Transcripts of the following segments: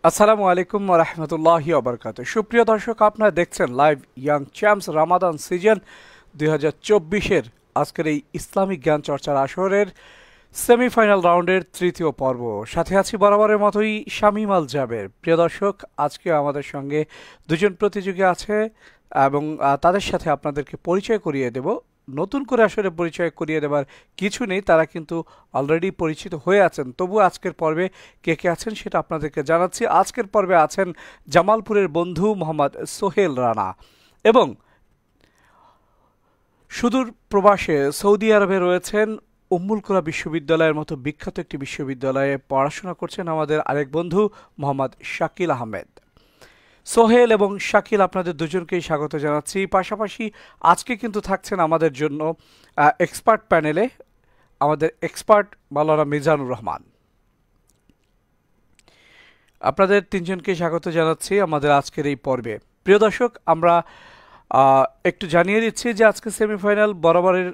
আসসালামু আলাইকুম ওয়া রাহমাতুল্লাহি ওয়া বারাকাতুহু। সুপ্রিয় দর্শক, আপনারা দেখছেন live Young Champs Ramadan season 2024-এর আজকের এই ইসলামিক জ্ঞান চর্চার আসরের সেমিফাইনাল রাউন্ডের তৃতীয় পর্ব। সাথে আছি বরাবরের মতোই শামীম আল জাবের। প্রিয় দর্শক, আজকে আমাদের সঙ্গে দুজন প্রতিযোগী আছে এবং তাদের সাথে আপনাদেরকে পরিচয় করিয়ে দেব। নতুন করে আসলে পরিচয় করিয়ে দেবার কিছু নেই, তারা কিন্তু অলরেডি পরিচিত হয়ে আছেন। তবু আজকের পর্বে কে কে আছেন সেটা আপনাদেরকে জানাচ্ছি। আজকের পর্বে আছেন জামালপুরের বন্ধু মোহাম্মদ সোহেল রানা এবং সুদূর প্রবাসে সৌদি আরবে রয়েছেন উম্মুল কুরা বিশ্ববিদ্যালয়ের মতো বিখ্যাত একটি বিশ্ববিদ্যালয়ে পড়াশোনা করছেন আমাদের আরেক বন্ধু মোহাম্মদ শাকিল আহমেদ। সোহেল এবং শাকিল, আপনাদের দুজনকেই স্বাগত জানাচ্ছি। পাশাপাশি আজকে কিন্তু থাকছেন আমাদের জন্য এক্সপার্ট প্যানেলে আমাদের এক্সপার্ট মাওলানা মিজানুর রহমান। আপনাদের তিনজনকে স্বাগত জানাচ্ছি আমাদের আজকের এই পর্বে। প্রিয় দর্শক, আমরা একটু জানিয়ে দিচ্ছি যে আজকে সেমিফাইনাল বরাবরের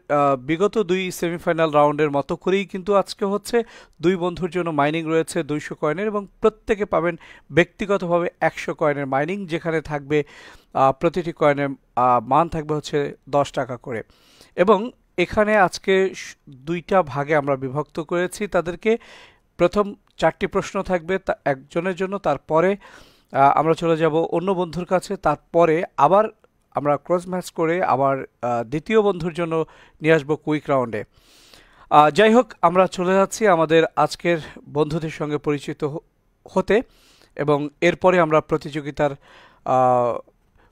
বিগত দুই সেমিফাইনাল রাউন্ডের মতো করেই কিন্তু আজকে হচ্ছে। দুই বন্ধুর জন্য মাইনিং রয়েছে 200 কয়েনের এবং প্রত্যেকে পাবেন ব্যক্তিগতভাবে 100 কয়েনের মাইনিং, যেখানে থাকবে প্রতিটি কয়েনের মান থাকবে হচ্ছে 10 টাকা করে। এবং এখানে আজকে দুইটা ভাগে আমরা বিভক্ত করেছি তাদেরকে। প্রথম 4টি প্রশ্ন থাকবে একজনের জন্য, তারপরে আমরা চলে যাব অন্য বন্ধুর কাছে, তারপরে আবার আমরা ক্রস ম্যাচ করে আবার দ্বিতীয় বন্ধুর জন্য নিয়ে আসবো কুইক রাউন্ডে। যাই হোক, আমরা চলে যাচ্ছি আমাদের আজকের বন্ধুদের সঙ্গে পরিচিত হতে এবং এরপরে আমরা প্রতিযোগিতার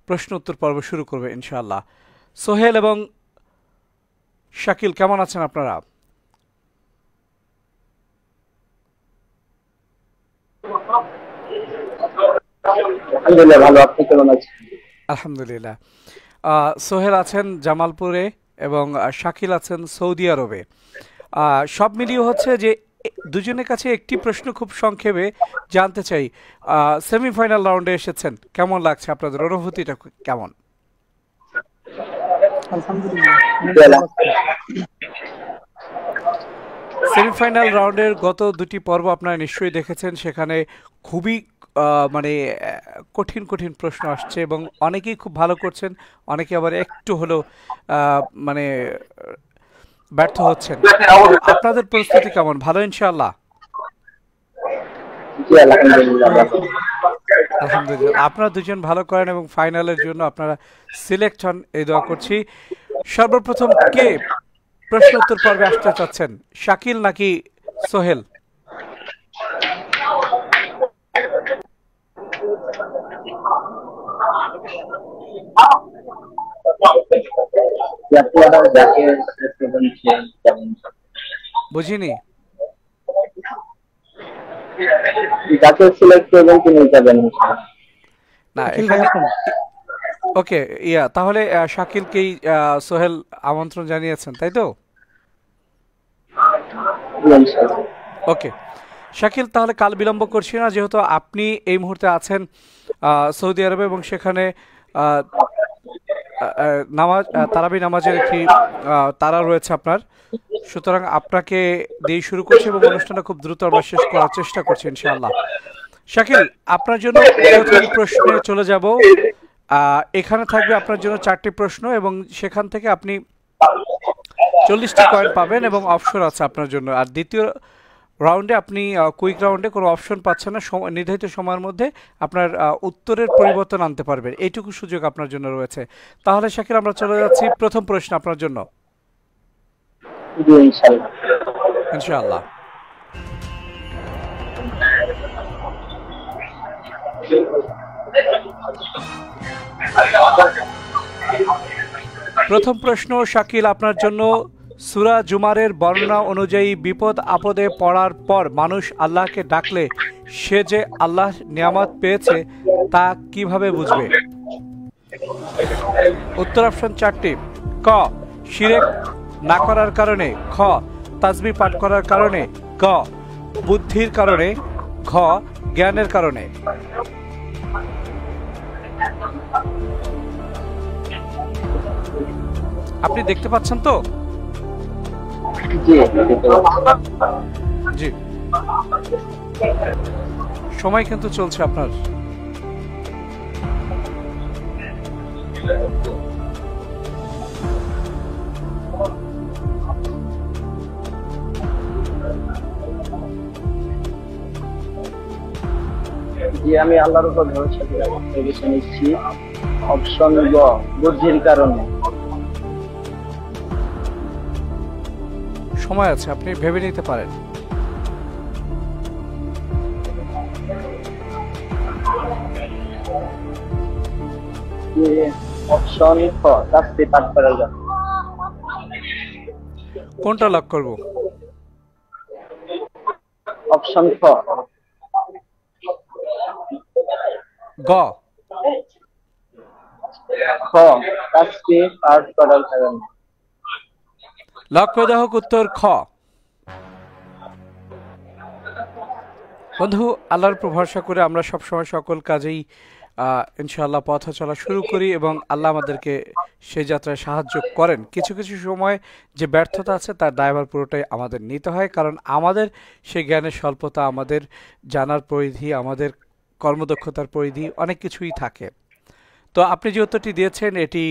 প্রশ্ন উত্তর পর্ব শুরু করবো ইনশাআল্লাহ। সোহেল এবং শাকিল, কেমন আছেন আপনারা? আলহামদুলিল্লাহ ভালো, আপনি কেমন আছেন? আলহামদুলিল্লাহ। সোহেল আছেন জামালপুরে এবং শাকিল আছেন সৌদি আরবে। সব মিলিয়ে হচ্ছে যে দুজনের কাছে একটি প্রশ্ন খুব সংক্ষেপে জানতে চাই, সেমিফাইনাল রাউন্ডে এসেছেন, কেমন লাগছে? আপনাদের অনুভূতিটা কেমন? সেমিফাইনাল রাউন্ডের গত দুটি পর্ব আপনারা নিশ্চয়ই দেখেছেন, সেখানে খুবই মানে কঠিন কঠিন প্রশ্ন আসছে এবং অনেকেই খুব ভালো করছেন, অনেকে আবার একটু হলেও মানে ব্যর্থ হচ্ছেন। আপনাদের পরিস্থিতি কেমন? ভালো ইনশাআল্লাহ? আলহামদুলিল্লাহ। আপনারা দুজন ভালো করেন এবং ফাইনালের জন্য আপনারা সিলেক্ট হন, এই দোয়া করছি। সর্বপ্রথম কে প্রশ্ন উত্তর পর্বে আসতে চাচ্ছেন, শাকিল নাকি সোহেল? বুঝিনি। ওকে, তাহলে শাকিলকেই সোহেল আমন্ত্রণ জানিয়েছেন, তাই তো? ওকে শাকিল, তাহলে কাল বিলম্ব করছি না, যেহেতু আপনি এই মুহূর্তে আছেন সৌদি আরবে এবং সেখানে নামাজ তারাবি নামাজের একটি তারা রয়েছে আপনার, সুতরাং আপনাকে দিয়ে শুরু করছি এবং অনুষ্ঠানটা খুব দ্রুত আমরা শেষ করার চেষ্টা করছি ইনশাআল্লাহ। শাকিল, আপনার জন্য প্রথম প্রশ্নে চলে যাব। এখানে থাকবে আপনার জন্য 4টি প্রশ্ন এবং সেখান থেকে আপনি 40টি কয়েন পাবেন এবং অপশন আছে আপনার জন্য। আর দ্বিতীয় রাউন্ডে আপনি কুইক রাউন্ডে কোনো অপশন পাচ্ছেন না, নির্ধারিত সময়ের মধ্যে আপনার উত্তরের পরিবর্তন আনতে পারবেন, এইটুকু সুযোগ আপনার জন্য রয়েছে। তাহলে শাকিল, আমরা চলে যাচ্ছি প্রথম প্রশ্ন আপনার জন্য ইনশাআল্লাহ। প্রথম প্রশ্ন শাকিল আপনার জন্য, সূরা জুমারের বর্ণনা অনুযায়ী বিপদ আপদে পড়ার পর মানুষ আল্লাহকে ডাকলে সে যে আল্লাহর নিয়ামত পেয়েছে তা কিভাবে বুঝবে? উত্তর অপশন 4টি। ক, শিরক না করার কারণে, খ তাসবিহ পাঠ করার কারণে, গ বুদ্ধির কারণে, ঘ জ্ঞানের কারণে। আপনি দেখতে পাচ্ছেন তো? জি। সময় কিন্তু চলছে আপনার। জি, আমি আল্লাহর উপর ভরসা করে বেছে নিচ্ছি অপশন গ, বুদ্ধির কারণে। সময় আছে, আপনি ভেবে নিতে পারেন। অপশন খ, তাসবিহ পাঠ করার জন্য। কোনটা লক করব? অপশন খ। গ। খ, তাসবিহ পাঠ করার কারণে। লক করে দেওয়া হোক উত্তর খ। বন্ধু, আল্লাহর উপর ভরসা করে আমরা সবসময় সকল কাজেই ইনশাআল্লাহ পথ চলা শুরু করি এবং আল্লাহ আমাদেরকে সেই যাত্রায় সাহায্য করেন। কিছু কিছু সময় যে ব্যর্থতা আছে তার দায়ভার পুরোটাই আমাদের নিতে হয়, কারণ আমাদের সেই জ্ঞানের স্বল্পতা, আমাদের জানার পরিধি, আমাদের কর্মদক্ষতার পরিধি অনেক কিছুই থাকে। তো আপনি যে উত্তরটি দিয়েছেন এটি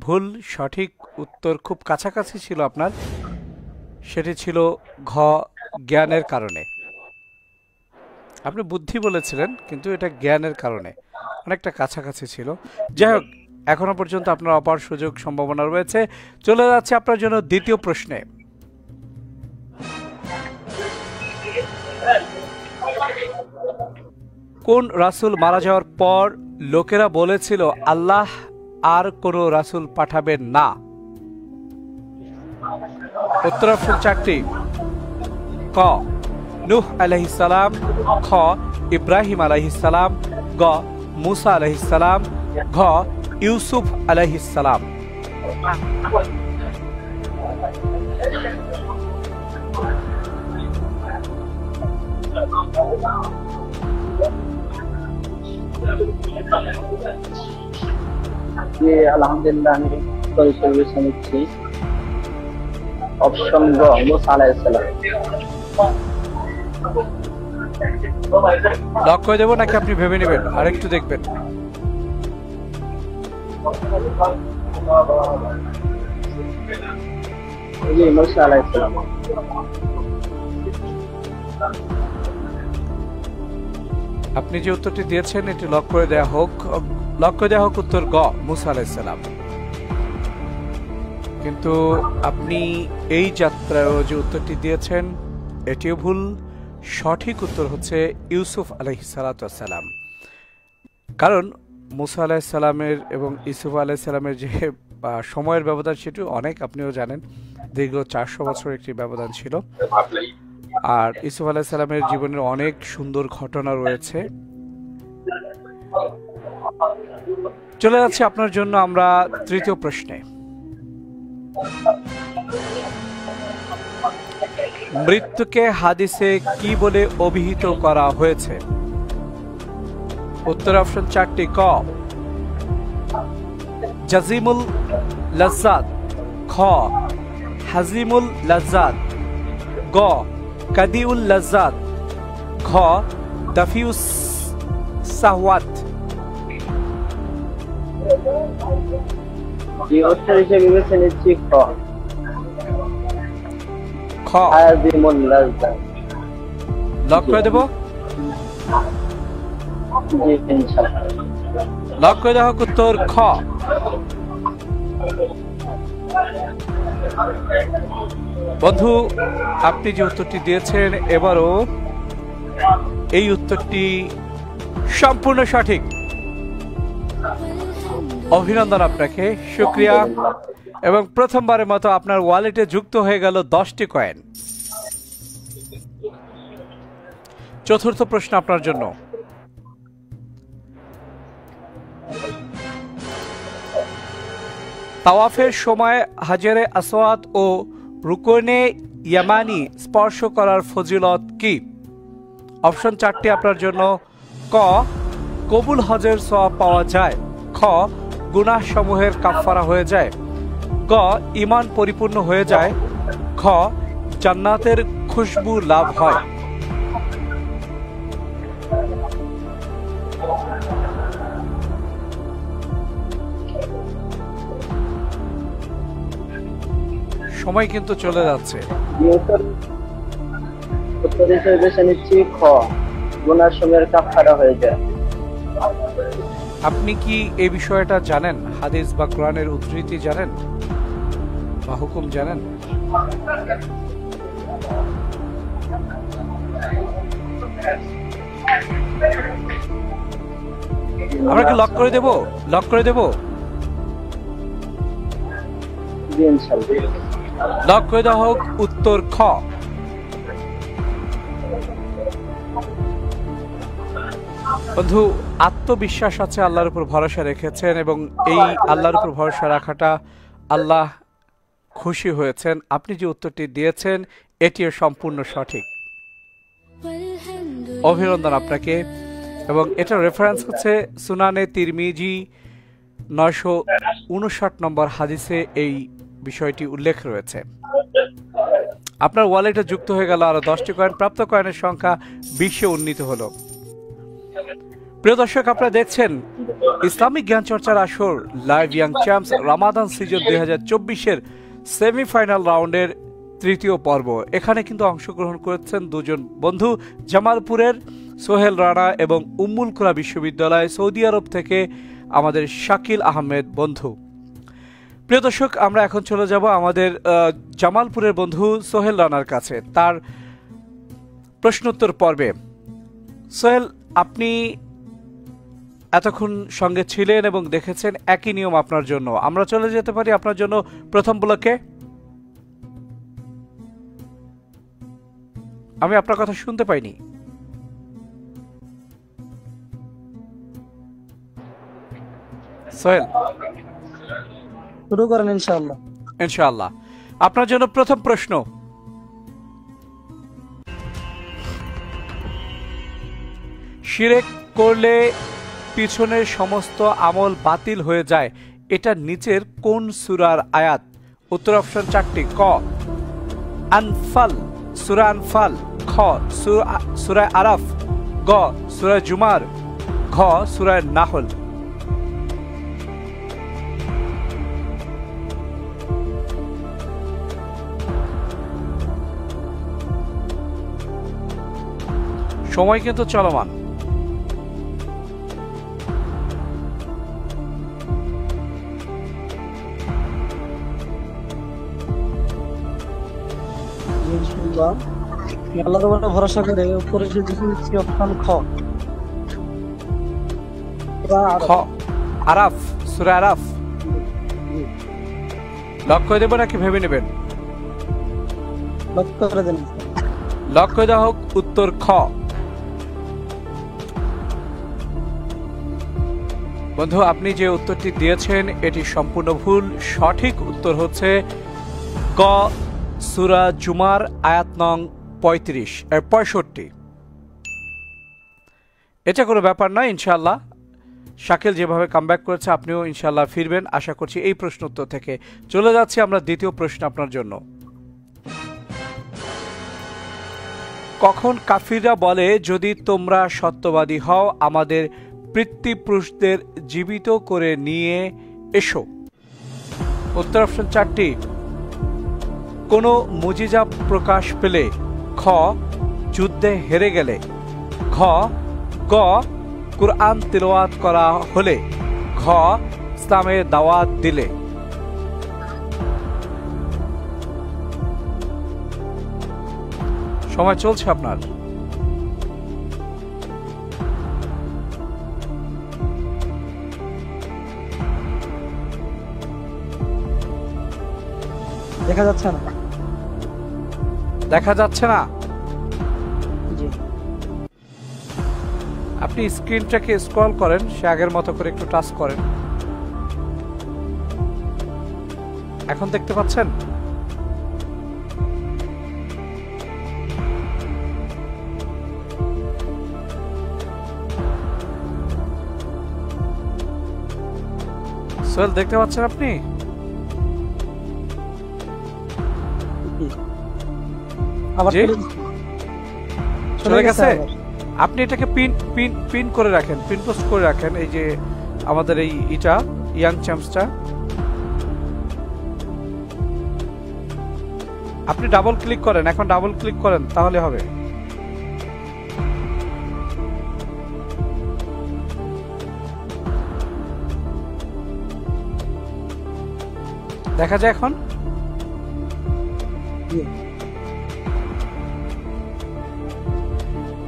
ভুল। সঠিক উত্তর খুব কাছাকাছি ছিল আপনার, সেটি ছিল ঘ, জ্ঞানের কারণে। আপনি বুদ্ধি বলেছিলেন কিন্তু এটা জ্ঞানের কারণে, অনেকটা কাছাকাছি ছিল। যাই হোক, এখনো পর্যন্ত আপনার অপার সুযোগ সম্ভাবনা রয়েছে। চলে যাচ্ছে আপনার জন্য দ্বিতীয় প্রশ্নে। কোন রাসূল মারা যাওয়ার পর লোকেরা বলেছিল আল্লাহ আর কোনো রাসূল পাঠাবেন না? উত্তর অপশন 4টি। ক, নূহ আলাইহিস সালাম, খ, ইব্রাহিম আলাইহিস সালাম, গ, মুসা আলাইহিস সালাম, ঘ, ইউসুফ আলাইহিস সালাম। জি, আলহামদুলিল্লাহ, আমি উত্তর বেছে নিচ্ছি অপশন গ, মুসা আলাইহিস সালাম। লক করে দেবো নাকি আপনি ভেবে নেবেন আর একটু দেখবেন? জি, মুসা আলাইহিস সালাম। আপনি যে উত্তরটি দিয়েছেন এটি লক করে দেওয়া হোক। লক করে দেওয়া হোক উত্তর গ, মুসা আলাইহিস সালাম। কিন্তু আপনি এই যাত্রায় যে উত্তরটি দিয়েছেন এটিও ভুল। সঠিক উত্তর হচ্ছে ইউসুফ আলাইহিস সালাম। কারণ মুসা আলাইহিস সালামের এবং ইউসুফ আলাইহিস সালামের যে সময়ের ব্যবধান সেটি অনেক, আপনিও জানেন, দীর্ঘ 400 বছর একটি ব্যবধান ছিল। আর ইউসুফ আলাইহিস সালামের জীবনের অনেক সুন্দর ঘটনা রয়েছে। চলে যাচ্ছে আপনার জন্য আমরা তৃতীয় প্রশ্নে। মৃত্যুকে হাদিসে কি বলে অভিহিত করা হয়েছে? উত্তর অপশন 4টি। ক, জাজিমুল লাজ্জাত, খ, হাজিমুল লাজ্জাত, গ, কাদিউল লাজ্জাত, ঘ, দাফিউস সাহওয়াত। উত্তর হিসেবে বেছে নিচ্ছি খ, খ। হাজিমুল লাজ্জাত। লক করে দেব? জি, ইনশাআল্লাহ। লক করে দেওয়া হোক উত্তর খ। বন্ধু, আপনি যে উত্তরটি দিয়েছেন এবারও এই উত্তরটি সম্পূর্ণ সঠিক। অভিনন্দন আপনাকে, শুকরিয়া। এবং প্রথমবারের মতো আপনার ওয়ালেটে যুক্ত হয়ে গেল 10টি কয়েন। চতুর্থ প্রশ্ন আপনার জন্য। তাওয়াফের সময় হাজরে আসওয়াদ ও রুকনে ইয়ামানি স্পর্শ করার ফজিলত কি? অপশন 4টি আপনার জন্য। ক, কবুল হজের সওয়াব পাওয়া যায়, খ, গুনাহ সমূহের কাফফারা হয়ে যায়, গ, ঈমান পরিপূর্ণ হয়ে যায়, খ, জান্নাতের খুশবু লাভ হয়। সময় কিন্তু চলে যাচ্ছে। উত্তর হিসেবে বেছে নিচ্ছি খ, গুনার সময়ের কাফারা হয়ে যায়। আপনি কি এই বিষয়টা জানেন? হাদিস বা কোরআনের উদ্ধৃতি জানেন বা হুকুম জানেন? আমরা কি লক করে দেব? লক করে দেব? জি ইনশাআল্লাহ। লক করে দেওয়া হোক উত্তর খ। বন্ধু, আত্মবিশ্বাস আছে, আল্লাহর উপর ভরসা রেখেছেন এবং এই আল্লাহর উপর ভরসা রাখাটা আল্লাহ খুশি হয়েছেন। আপনি যে উত্তরটি দিয়েছেন এটিও সম্পূর্ণ সঠিক। অভিনন্দন আপনাকে। এবং এটা রেফারেন্স হচ্ছে সুনানে তিরমিজি 959 নম্বর হাদিসে এই বিষয়টি উল্লেখ রয়েছে। আপনার ওয়ালেটে যুক্ত হয়ে গেল আরো 10টি কয়েন, প্রাপ্ত কয়েনের সংখ্যা 20-এ উন্নীত হলো। প্রিয় দর্শক, আপনারা দেখছেন ইসলামিক জ্ঞান চর্চার আসর live Young Champs Ramadan season 2024-এর সেমিফাইনাল রাউন্ডের তৃতীয় পর্ব। এখানে কিন্তু অংশগ্রহণ করেছেন দুজন বন্ধু, জামালপুরের সোহেল রানা এবং উম্মুল কুরা বিশ্ববিদ্যালয় সৌদি আরব থেকে আমাদের শাকিল আহমেদ বন্ধু। প্রিয় দর্শক, আমরা এখন চলে যাব আমাদের জামালপুরের বন্ধু সোহেল রানার কাছে, তার প্রশ্নোত্তর পর্বে। সোহেল, আপনি এতক্ষণ সঙ্গে ছিলেন এবং দেখেছেন একই নিয়ম আপনার জন্য। আমরা চলে যেতে পারি আপনার জন্য প্রথম ব্লকে। আমি আপনার কথা শুনতে পাইনি। সোহেল, শুরু করেন ইনশাআল্লাহ। ইনশাআল্লাহ। আপনার জন্য প্রথম প্রশ্ন, শিরক করলে পিছনের সমস্ত আমল বাতিল হয়ে যায়, এটা নিচের কোন সূরার আয়াত? উত্তর অপশন 4টি। ক আনফাল, সূরা আনফাল। খ সূরা আরাফ। গ সূরা জুমার। ঘ সূরা নাহল। সময় কিন্তু চলমান। আল্লাহর উপর ভরসা করে উপরে যে দিচ্ছি অপশন খ, খ আরাফ, সূরা আরাফ। লক করে দেব নাকি ভেবে নেবেন? লক করে দেন। লক করে দেওয়া হোক উত্তর খ। বন্ধু, আপনি যে উত্তরটি দিয়েছেন এটি সম্পূর্ণ ভুল। সঠিক উত্তর হচ্ছে গ সূরা জুমার আয়াত নং 65। এটা কোনো ব্যাপার নয়, ইনশাআল্লাহ। শাকিল যেভাবে কামব্যাক করেছে আপনিও ইনশাআল্লাহ ফিরবেন আশা করছি এই প্রশ্ন উত্তর থেকে। চলে যাচ্ছি আমরা দ্বিতীয় প্রশ্ন আপনার জন্য। কখন কাফিররা বলে, যদি তোমরা সত্যবাদী হও আমাদের পিতৃপুরুষদের জীবিত করে নিয়ে এসো? উত্তর অপশন 4টি। কোন মুজিজা প্রকাশ পেলে। খ যুদ্ধে হেরে গেলে। ঘ গ কুরআন তিলাওয়াত করা হলে। ঘ ইসলামের দাওয়াত দিলে। সময় চলছে আপনার। দেখা যাচ্ছে না। দেখা যাচ্ছে না? জি। আপনি স্ক্রিনটাকে স্ক্রল করেন, সে আগের মতো করে একটু টাচ করেন। এখন দেখতে পাচ্ছেন? সোহেল, দেখতে পাচ্ছেন আপনি? চলে গেছে? আপনি এটাকে পিন করে রাখেন, পিন পোস্ট করে রাখেন। এই যে আমাদের এই ইয়াং চ্যাম্পসটা আপনি ডাবল ক্লিক করেন, এখন ডাবল ক্লিক করেন, তাহলে হবে। দেখা যায় এখন?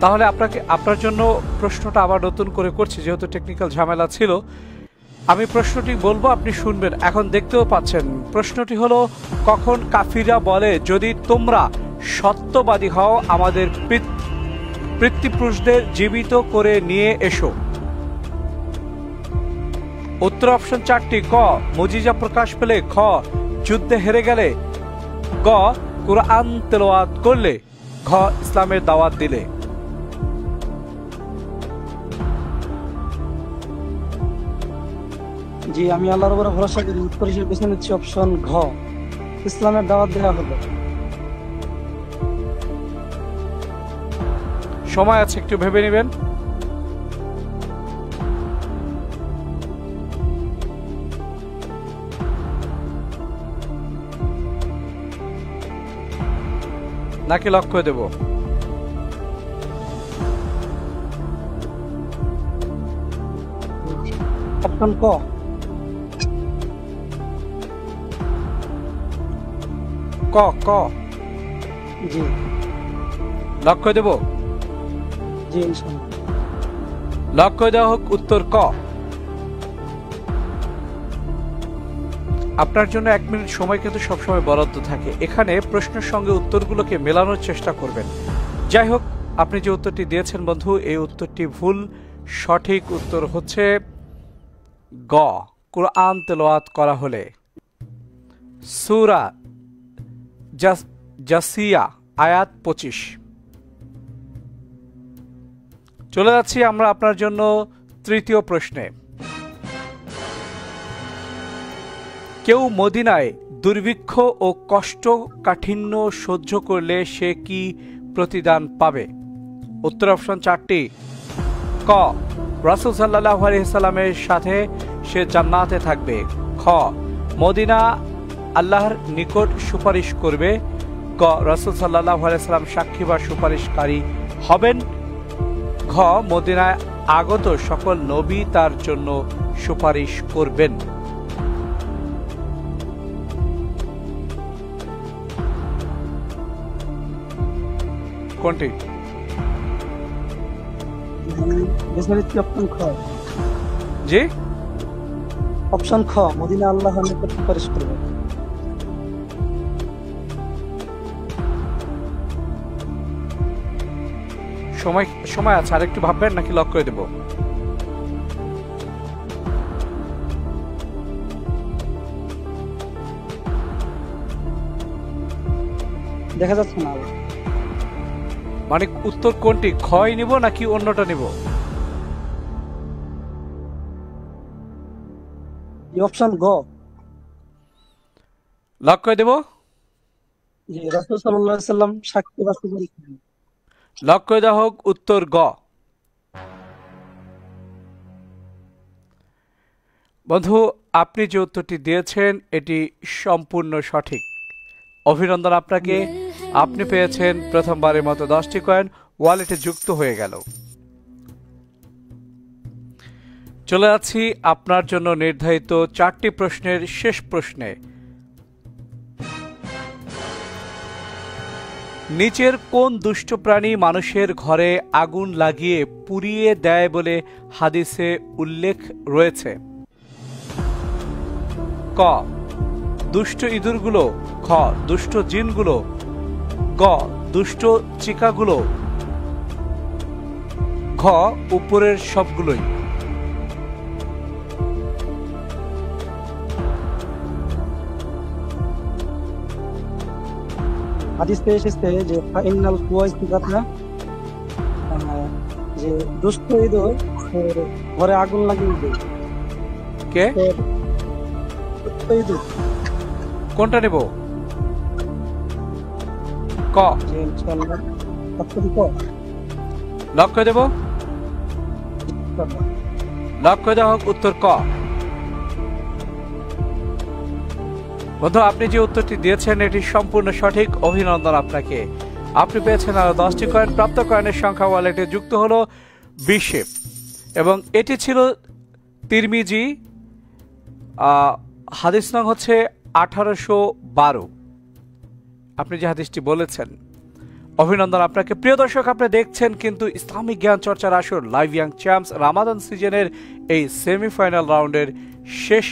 তাহলে আপনার জন্য প্রশ্নটা আবার নতুন করে করছি, যেহেতু টেকনিক্যাল ঝামেলা ছিল। আমি প্রশ্নটি বলবো, আপনি শুনবেন। এখন দেখতেও পাচ্ছেন প্রশ্নটি হলো, কখন কাফিররা বলে যদি তোমরা সত্যবাদী হও আমাদের পিতৃপুরুষদের জীবিত করে নিয়ে এসো? উত্তর অপশন 4টি। ক, মুজিজা প্রকাশ পেলে। খ, যুদ্ধে হেরে গেলে। গ, কুরআন তেলাওয়াত করলে। ঘ, ইসলামের দাওয়াত দিলে। জি, আমি আল্লাহর উপরে ভরসা করি। উত্তর হিসেবে বেছে নিচ্ছি অপশন ঘ, ইসলামের দাওয়াত দেওয়া হলো। সময় আছে, একটু ভেবে নেবেন। নাকি লক্ষ্য দেব? অপশন ক। ক। ক, জি লক্ষ্য দেব? জি, ইনশাআল্লাহ। লক্ষ্য দেওয়া হোক উত্তর ক। আপনার জন্য 1 মিনিট সময় কিন্তু সবসময় বরাদ্দ থাকে। এখানে প্রশ্নের সঙ্গে উত্তরগুলোকে মেলানোর চেষ্টা করবেন। যাই হোক, আপনি যে উত্তরটি দিয়েছেন বন্ধু, এই উত্তরটি ভুল। সঠিক উত্তর হচ্ছে গ, কুরআন তেলাওয়াত করা হলে। সূরা জাসিয়া আয়াত 25। চলে যাচ্ছি আমরা আপনার জন্য তৃতীয় প্রশ্নে। কেউ মদিনায় দুর্ভিক্ষ ও কষ্টকাঠিন্য সহ্য করলে সে কি প্রতিদান পাবে? উত্তর অপশন 4টি। ক, রাসূল সাল্লাল্লাহু আলাইহি সাল্লামের সাথে সে জান্নাতে থাকবে। খ, মদিনা আল্লাহর নিকট সুপারিশ করবে। গ, রাসূল সাল্লাল্লাহু আলাইহি সাল্লাম সাক্ষী বা সুপারিশকারী হবেন। ঘ, মদিনায় আগত সকল নবী তার জন্য সুপারিশ করবেন। কোনটি? বেছে নিচ্ছি অপশন খ। জি, অপশন খ, মদিনা আল্লাহর নিকট সুপারিশ করবে। সময় আছে, আর একটু ভাববেন নাকি লক করে দেব? দেখা যাচ্ছে না। মানে উত্তর কোনটি? খয় নিব নাকি অন্যটা নিব? অপশন গ। লক করে দেব? জি, রাসূল সাল্লাল্লাহু আলাইহি সাল্লাম সাক্ষী বা সুপারিশ করবেন। লক করে দেওয়া হোক উত্তর গ। বন্ধু, আপনি যে উত্তরটি দিয়েছেন এটি সম্পূর্ণ সঠিক। অভিনন্দন আপনাকে। আপনি পেয়েছেন প্রথমবারের মতো 10টি কয়েন, ওয়ালেটে যুক্ত হয়ে গেল। চলে যাচ্ছি আপনার জন্য নির্ধারিত 4টি প্রশ্নের শেষ প্রশ্নে। নিচের কোন দুষ্ট প্রাণী মানুষের ঘরে আগুন লাগিয়ে পুড়িয়ে দেয় বলে হাদিসে উল্লেখ রয়েছে? ক, দুষ্ট ইঁদুরগুলো। খ, দুষ্ট জিনগুলো। গ, দুষ্ট চিকাগুলো। ঘ, উপরের সবগুলোই। হাদিসে এসেছে যে ফাইনাল কুয়াইসিকাতা, যে দুষ্ট ইঁদুর ঘরে আগুন লাগিয়ে দেয়। কে? দুষ্ট ইঁদুর। কোনটা নেব? ক। জি, ইনশাআল্লাহ। অপশন ক। লক করে দেব? লক করে দেওয়া হোক উত্তর ক। বন্ধু, আপনি যে উত্তরটি দিয়েছেন এটি সম্পূর্ণ সঠিক। অভিনন্দন আপনাকে। আপনি পেয়েছেন আরো 10টি কয়েন। প্রাপ্ত কয়েনের সংখ্যা ওয়ালেটে যুক্ত হলো 20 এবং এটি ছিল তিরমিজি, হাদিস নং হচ্ছে 1812। আপনি যে হাদিসটি বলেছেন, অভিনন্দন আপনাকে। প্রিয় দর্শক, আপনি দেখছেন কিন্তু ইসলামিক জ্ঞান চর্চার আসর লাইভ ইয়াং চ্যাম্পস রামাদান সিজনের এই সেমিফাইনাল রাউন্ডের শেষ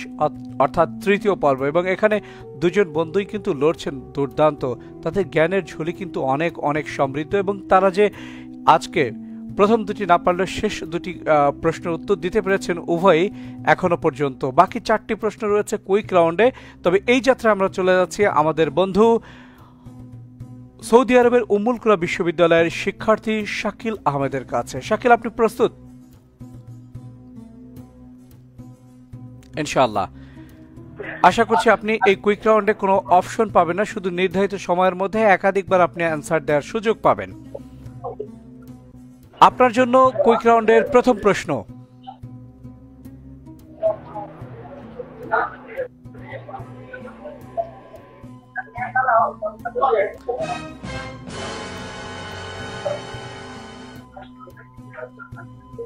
অর্থাৎ তৃতীয় পর্ব, এবং এখানে দুজন বন্ধুই কিন্তু লড়ছেন দুর্দান্ত। তাদের জ্ঞানের ঝুলি কিন্তু অনেক অনেক সমৃদ্ধ, এবং তারা যে আজকে প্রথম দুটি না পারলেও শেষ দুটি প্রশ্নের উত্তর দিতে পেরেছেন উভয়ই এখনো পর্যন্ত। বাকি 4টি প্রশ্ন রয়েছে কুইক রাউন্ডে। তবে এই যাত্রায় আমরা চলে যাচ্ছি আমাদের বন্ধু সৌদি আরবের উম্মুল কুরা বিশ্ববিদ্যালয়ের শিক্ষার্থী শাকিল আহমেদের কাছে। শাকিল, আপনি প্রস্তুত? ইনশাআল্লাহ। আশা করছি আপনি এই কুইক রাউন্ডে কোনো অপশন পাবেন না, শুধু নির্ধারিত সময়ের মধ্যে একাধিকবার আপনি অ্যান্সার দেওয়ার সুযোগ পাবেন। আপনার জন্য কুইক রাউন্ডের প্রথম প্রশ্ন।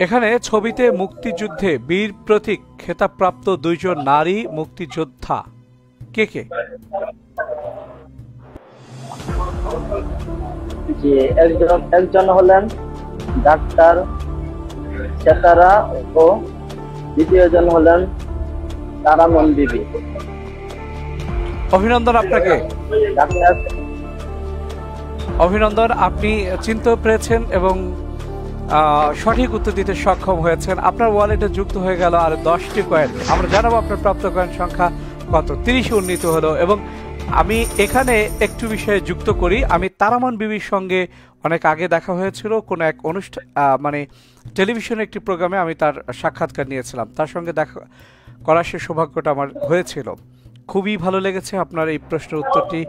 এখানে ছবিতে মুক্তিযুদ্ধে বীর প্রতীক খেতাবপ্রাপ্ত দুইজন নারী মুক্তিযোদ্ধা কে কে? যে একজন হলেন ডাক্তার সেতারা ও দ্বিতীয়জন হলেন তারামন বিবি। অভিনন্দন আপনাকে। ডাক্তার, অভিনন্দন, আপনি চিনতে পেরেছেন এবং সঠিক উত্তর দিতে সক্ষম হয়েছেন। আপনার ওয়ালেটে যুক্ত হয়ে গেল আর 10টি কয়েন। আমরা জানাবো আপনার প্রাপ্ত কয়েন সংখ্যা কত। 30 উন্নীত হলো। এবং আমি এখানে একটু বিষয়ে যুক্ত করি, আমি তারামন বিবির সঙ্গে অনেক আগে দেখা হয়েছিল কোনো এক অনুষ্ঠান, মানে টেলিভিশনের একটি প্রোগ্রামে আমি তার সাক্ষাৎকার নিয়েছিলাম। তার সঙ্গে দেখা করার সে সৌভাগ্যটা আমার হয়েছিল। খুবই ভালো লেগেছে আপনার এই প্রশ্নের উত্তরটি।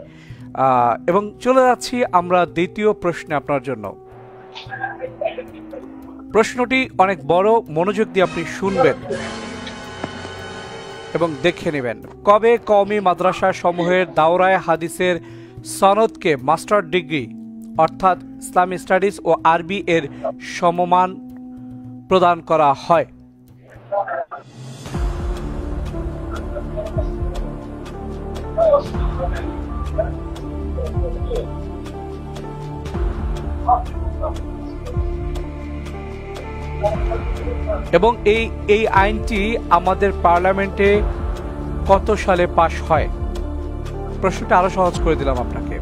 এবং চলে যাচ্ছি আমরা দ্বিতীয় প্রশ্নে আপনার জন্য। প্রশ্নটি অনেক বড়, মনোযোগ দিয়ে আপনি শুনবেন এবং দেখে নেবেন। কবে কওমি মাদ্রাসা সমূহের দাওরায়ে হাদিসের সনদকে মাস্টার ডিগ্রি অর্থাৎ ইসলামী স্টাডিজ ও আরবি এর সমমান প্রদান করা হয়? এবং এই আইনটি আমাদের পার্লামেন্টে কত সালে পাশ হয়? প্রশ্নটা আরো সহজ করে দিলাম আপনাকে।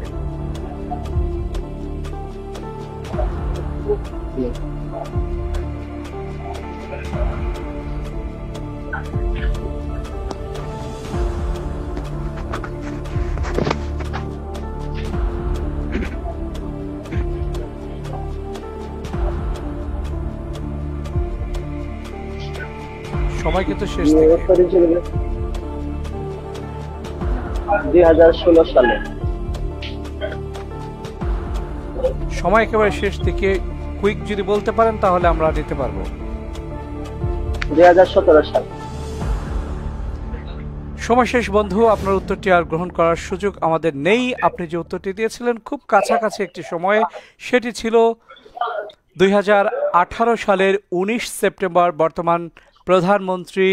সময় কিন্তু শেষ থেকে। 2016 সালে। সময় একেবারে শেষ থেকে। কুইক যদি বলতে পারেন তাহলে আমরা দিতে পারবো। 2017 সাল। সময় শেষ বন্ধু, আপনার উত্তরটি আর গ্রহণ করার সুযোগ আমাদের নেই। আপনি যে উত্তরটি দিয়েছিলেন খুব কাছাকাছি একটি সময়ে, সেটি ছিল 2018 সালের 19 সেপ্টেম্বর। বর্তমান প্রধানমন্ত্রী,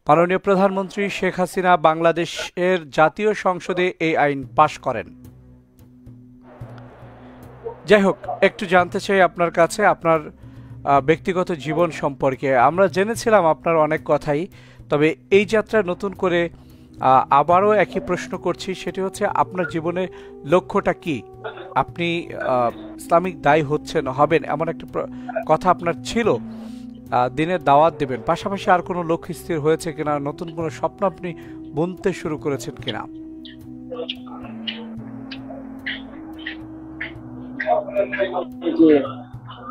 মাননীয় প্রধানমন্ত্রী শেখ হাসিনা বাংলাদেশের জাতীয় সংসদে এই আইন পাশ করেন। যাই হোক, একটু জানতে চাই আপনার কাছে আপনার ব্যক্তিগত জীবন সম্পর্কে। আমরা জেনেছিলাম আপনার অনেক কথাই, তবে এই যাত্রায় নতুন করে আবারও একই প্রশ্ন করছি, সেটি হচ্ছে আপনার জীবনের লক্ষ্যটা কি? আপনি ইসলামিক দায়ী হবেন এমন একটা কথা আপনার ছিল, দিনের দাওয়াত দেবেন, পাশাপাশি আর কোনো লক্ষ্য স্থির হয়েছে কিনা, নতুন কোনো স্বপ্ন আপনি বুনতে শুরু করেছেন কিনা? জি,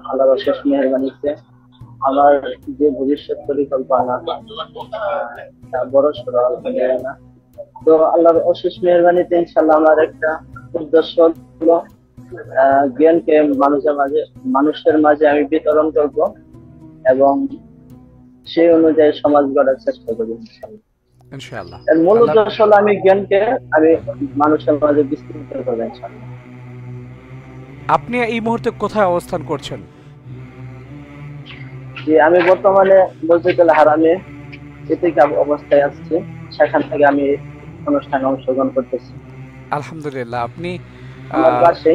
আল্লাহর অশেষ মেহেরবানিতে আমার যে ভবিষ্যৎ পরিকল্পনা বড় সড় না, তো আল্লাহর অশেষ মেহেরবানিতে ইনশাআল্লাহ আমার একটা উদ্দেশ্য হলো জ্ঞানকে মানুষের মাঝে আমি বিতরণ করব এবং সেই অনুযায়ী সমাজ গড়ার চেষ্টা করব ইনশাআল্লাহ। ইনশাআল্লাহ। এর মূল আল্লাহ উদ্দেশ্য হলো আমি জ্ঞানকে আমি মানুষের মাঝে বিস্তৃত করবো ইনশাআল্লাহ। আপনি এই মুহূর্তে কোথায় অবস্থান করছেন? যে আমি বর্তমানে মসজিদুল হারামে ইতিকাফ অবস্থায় আছি, সেখান থেকে আমি অনুষ্ঠানে অংশগ্রহণ করতেছি। আলহামদুলিল্লাহ। আপনি আমার পাশে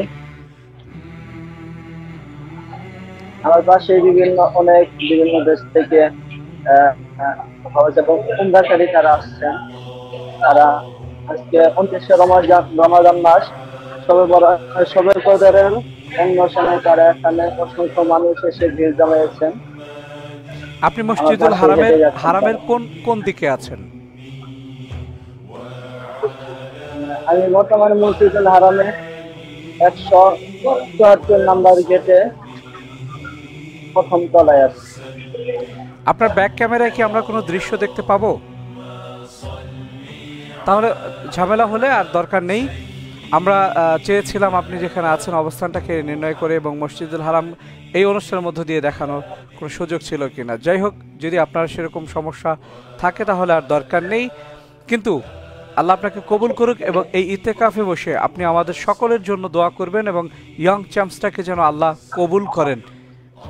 আমার পাশে বিভিন্ন দেশ থেকে হজ এবং উমরাকারী তারা আসছেন। তারা আজকে 29শে রমাদান মাস শবে কদরের অনুষ্ঠানে তারা এখানে অসংখ্য মানুষ এসে ভিড় জমাইছেন। আপনি আমার মসজিদুল পাশে হেঁটে যাচ্ছেন হারামের তারা। কোন কোন দিকে আছেন? আমি বর্তমানে মসজিদুল হারামে 174 নাম্বার গেটে প্রথম তলায় আছি। আপনার ব্যাক ক্যামেরায় কি আমরা কোনো দৃশ্য দেখতে পাবো? তাহলে ঝামেলা হলে আর দরকার নেই। আমরা চেয়েছিলাম আপনি যেখানে আছেন অবস্থানটাকে নির্ণয় করে এবং মসজিদুল হারাম এই অনুষ্ঠানের মধ্য দিয়ে দেখানোর কোনো সুযোগ ছিল কিনা। যাই হোক, যদি আপনার সেরকম সমস্যা থাকে তাহলে আর দরকার নেই। কিন্তু আল্লাহ আপনাকে কবুল করুক এবং এই ইতেকাফে বসে আপনি আমাদের সকলের জন্য দোয়া করবেন এবং ইয়ং চ্যাম্পসটাকে যেন আল্লাহ কবুল করেন।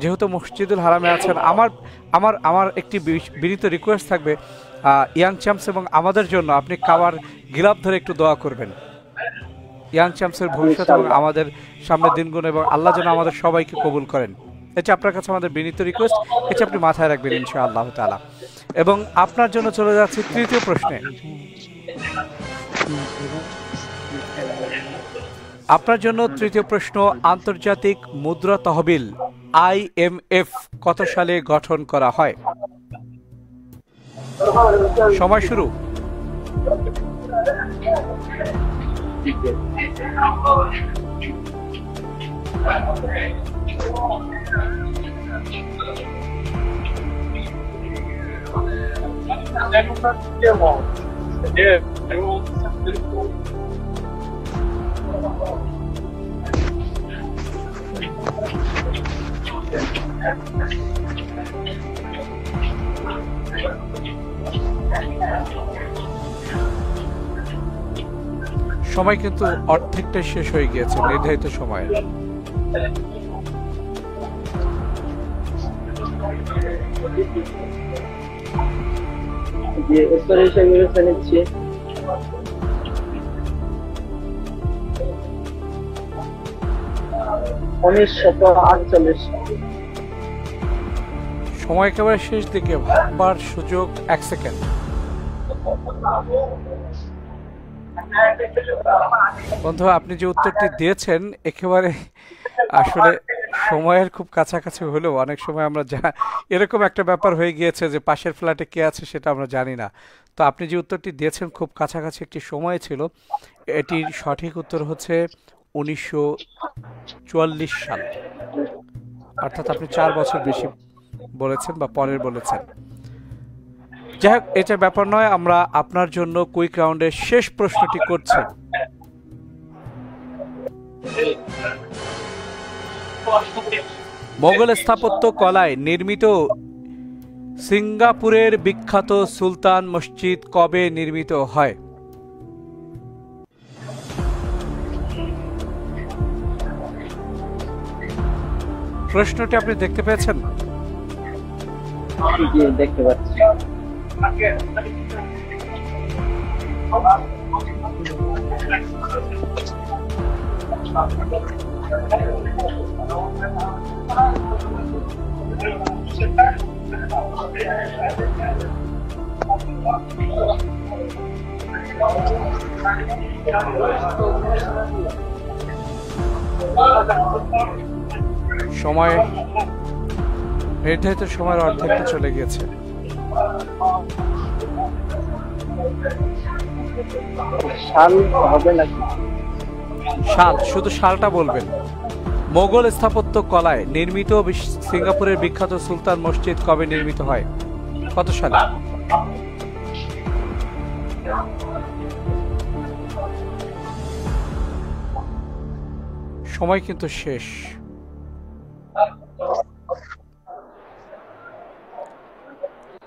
যেহেতু মসজিদুল হারামে আছেন, আমার আমার আমার একটি বিনীত রিকোয়েস্ট থাকবে, ইয়াং চ্যাম্পস এবং আমাদের জন্য আপনি কাবার গিলাপ ধরে একটু দোয়া করবেন। ইয়াং চ্যাম্পসের ভবিষ্যৎ এবং ইনশাআল্লাহ। আমাদের সামনের দিনগুলো এবং আল্লাহ যেন আমাদের সবাইকে কবুল করেন। এটা আপনার কাছে আমাদের বিনীত রিকোয়েস্ট, এটা আপনি মাথায় রাখবেন ইনশাআল্লাহ তাআলা। এবং আপনার জন্য চলে যাচ্ছে তৃতীয় প্রশ্নে। আপনার জন্য তৃতীয় প্রশ্ন, আন্তর্জাতিক মুদ্রা তহবিল IMF কত সালে গঠন করা হয়? সময় শুরু। সময় কিন্তু অর্ধেকটাই শেষ হয়ে গিয়েছে নির্ধারিত সময়ে। যে উত্তর হিসেবে বেছে নিচ্ছি 1948। সময় একেবারে শেষ দিকে, ভাববার সুযোগ 1 সেকেন্ড। বন্ধু, আপনি যে উত্তরটি দিয়েছেন একেবারে আসলে সময়ের খুব কাছাকাছি হলেও অনেক সময় আমরা এরকম একটা ব্যাপার হয়ে গিয়েছে যে পাশের ফ্ল্যাটে কে আছে সেটা আমরা জানি না। তো আপনি যে উত্তরটি দিয়েছেন খুব কাছাকাছি একটি সময় ছিল। এটির সঠিক উত্তর হচ্ছে 1944 সাল। অর্থাৎ আপনি 4 বছর বেশি বলেছেন বা পরের বলেছেন। যাই হোক, এটা ব্যাপার নয়। আমরা আপনার জন্য কুইক রাউন্ডের শেষ প্রশ্নটি করছি। মোগল স্থাপত্য কলায় নির্মিত সিঙ্গাপুরের বিখ্যাত সুলতান মসজিদ কবে নির্মিত হয়? প্রশ্নটি আপনি দেখতে পেয়েছেন? জি, দেখতে পাচ্ছি। সময় নির্ধারিত সময়ের অর্ধেকটা চলে গিয়েছে। সাল হবে নাকি? সাল, শুধু সালটা বলবেন। মোগল স্থাপত্য কলায় নির্মিত সিঙ্গাপুরের বিখ্যাত সুলতান মসজিদ কবে নির্মিত হয়? কত সালে? সময় কিন্তু শেষ।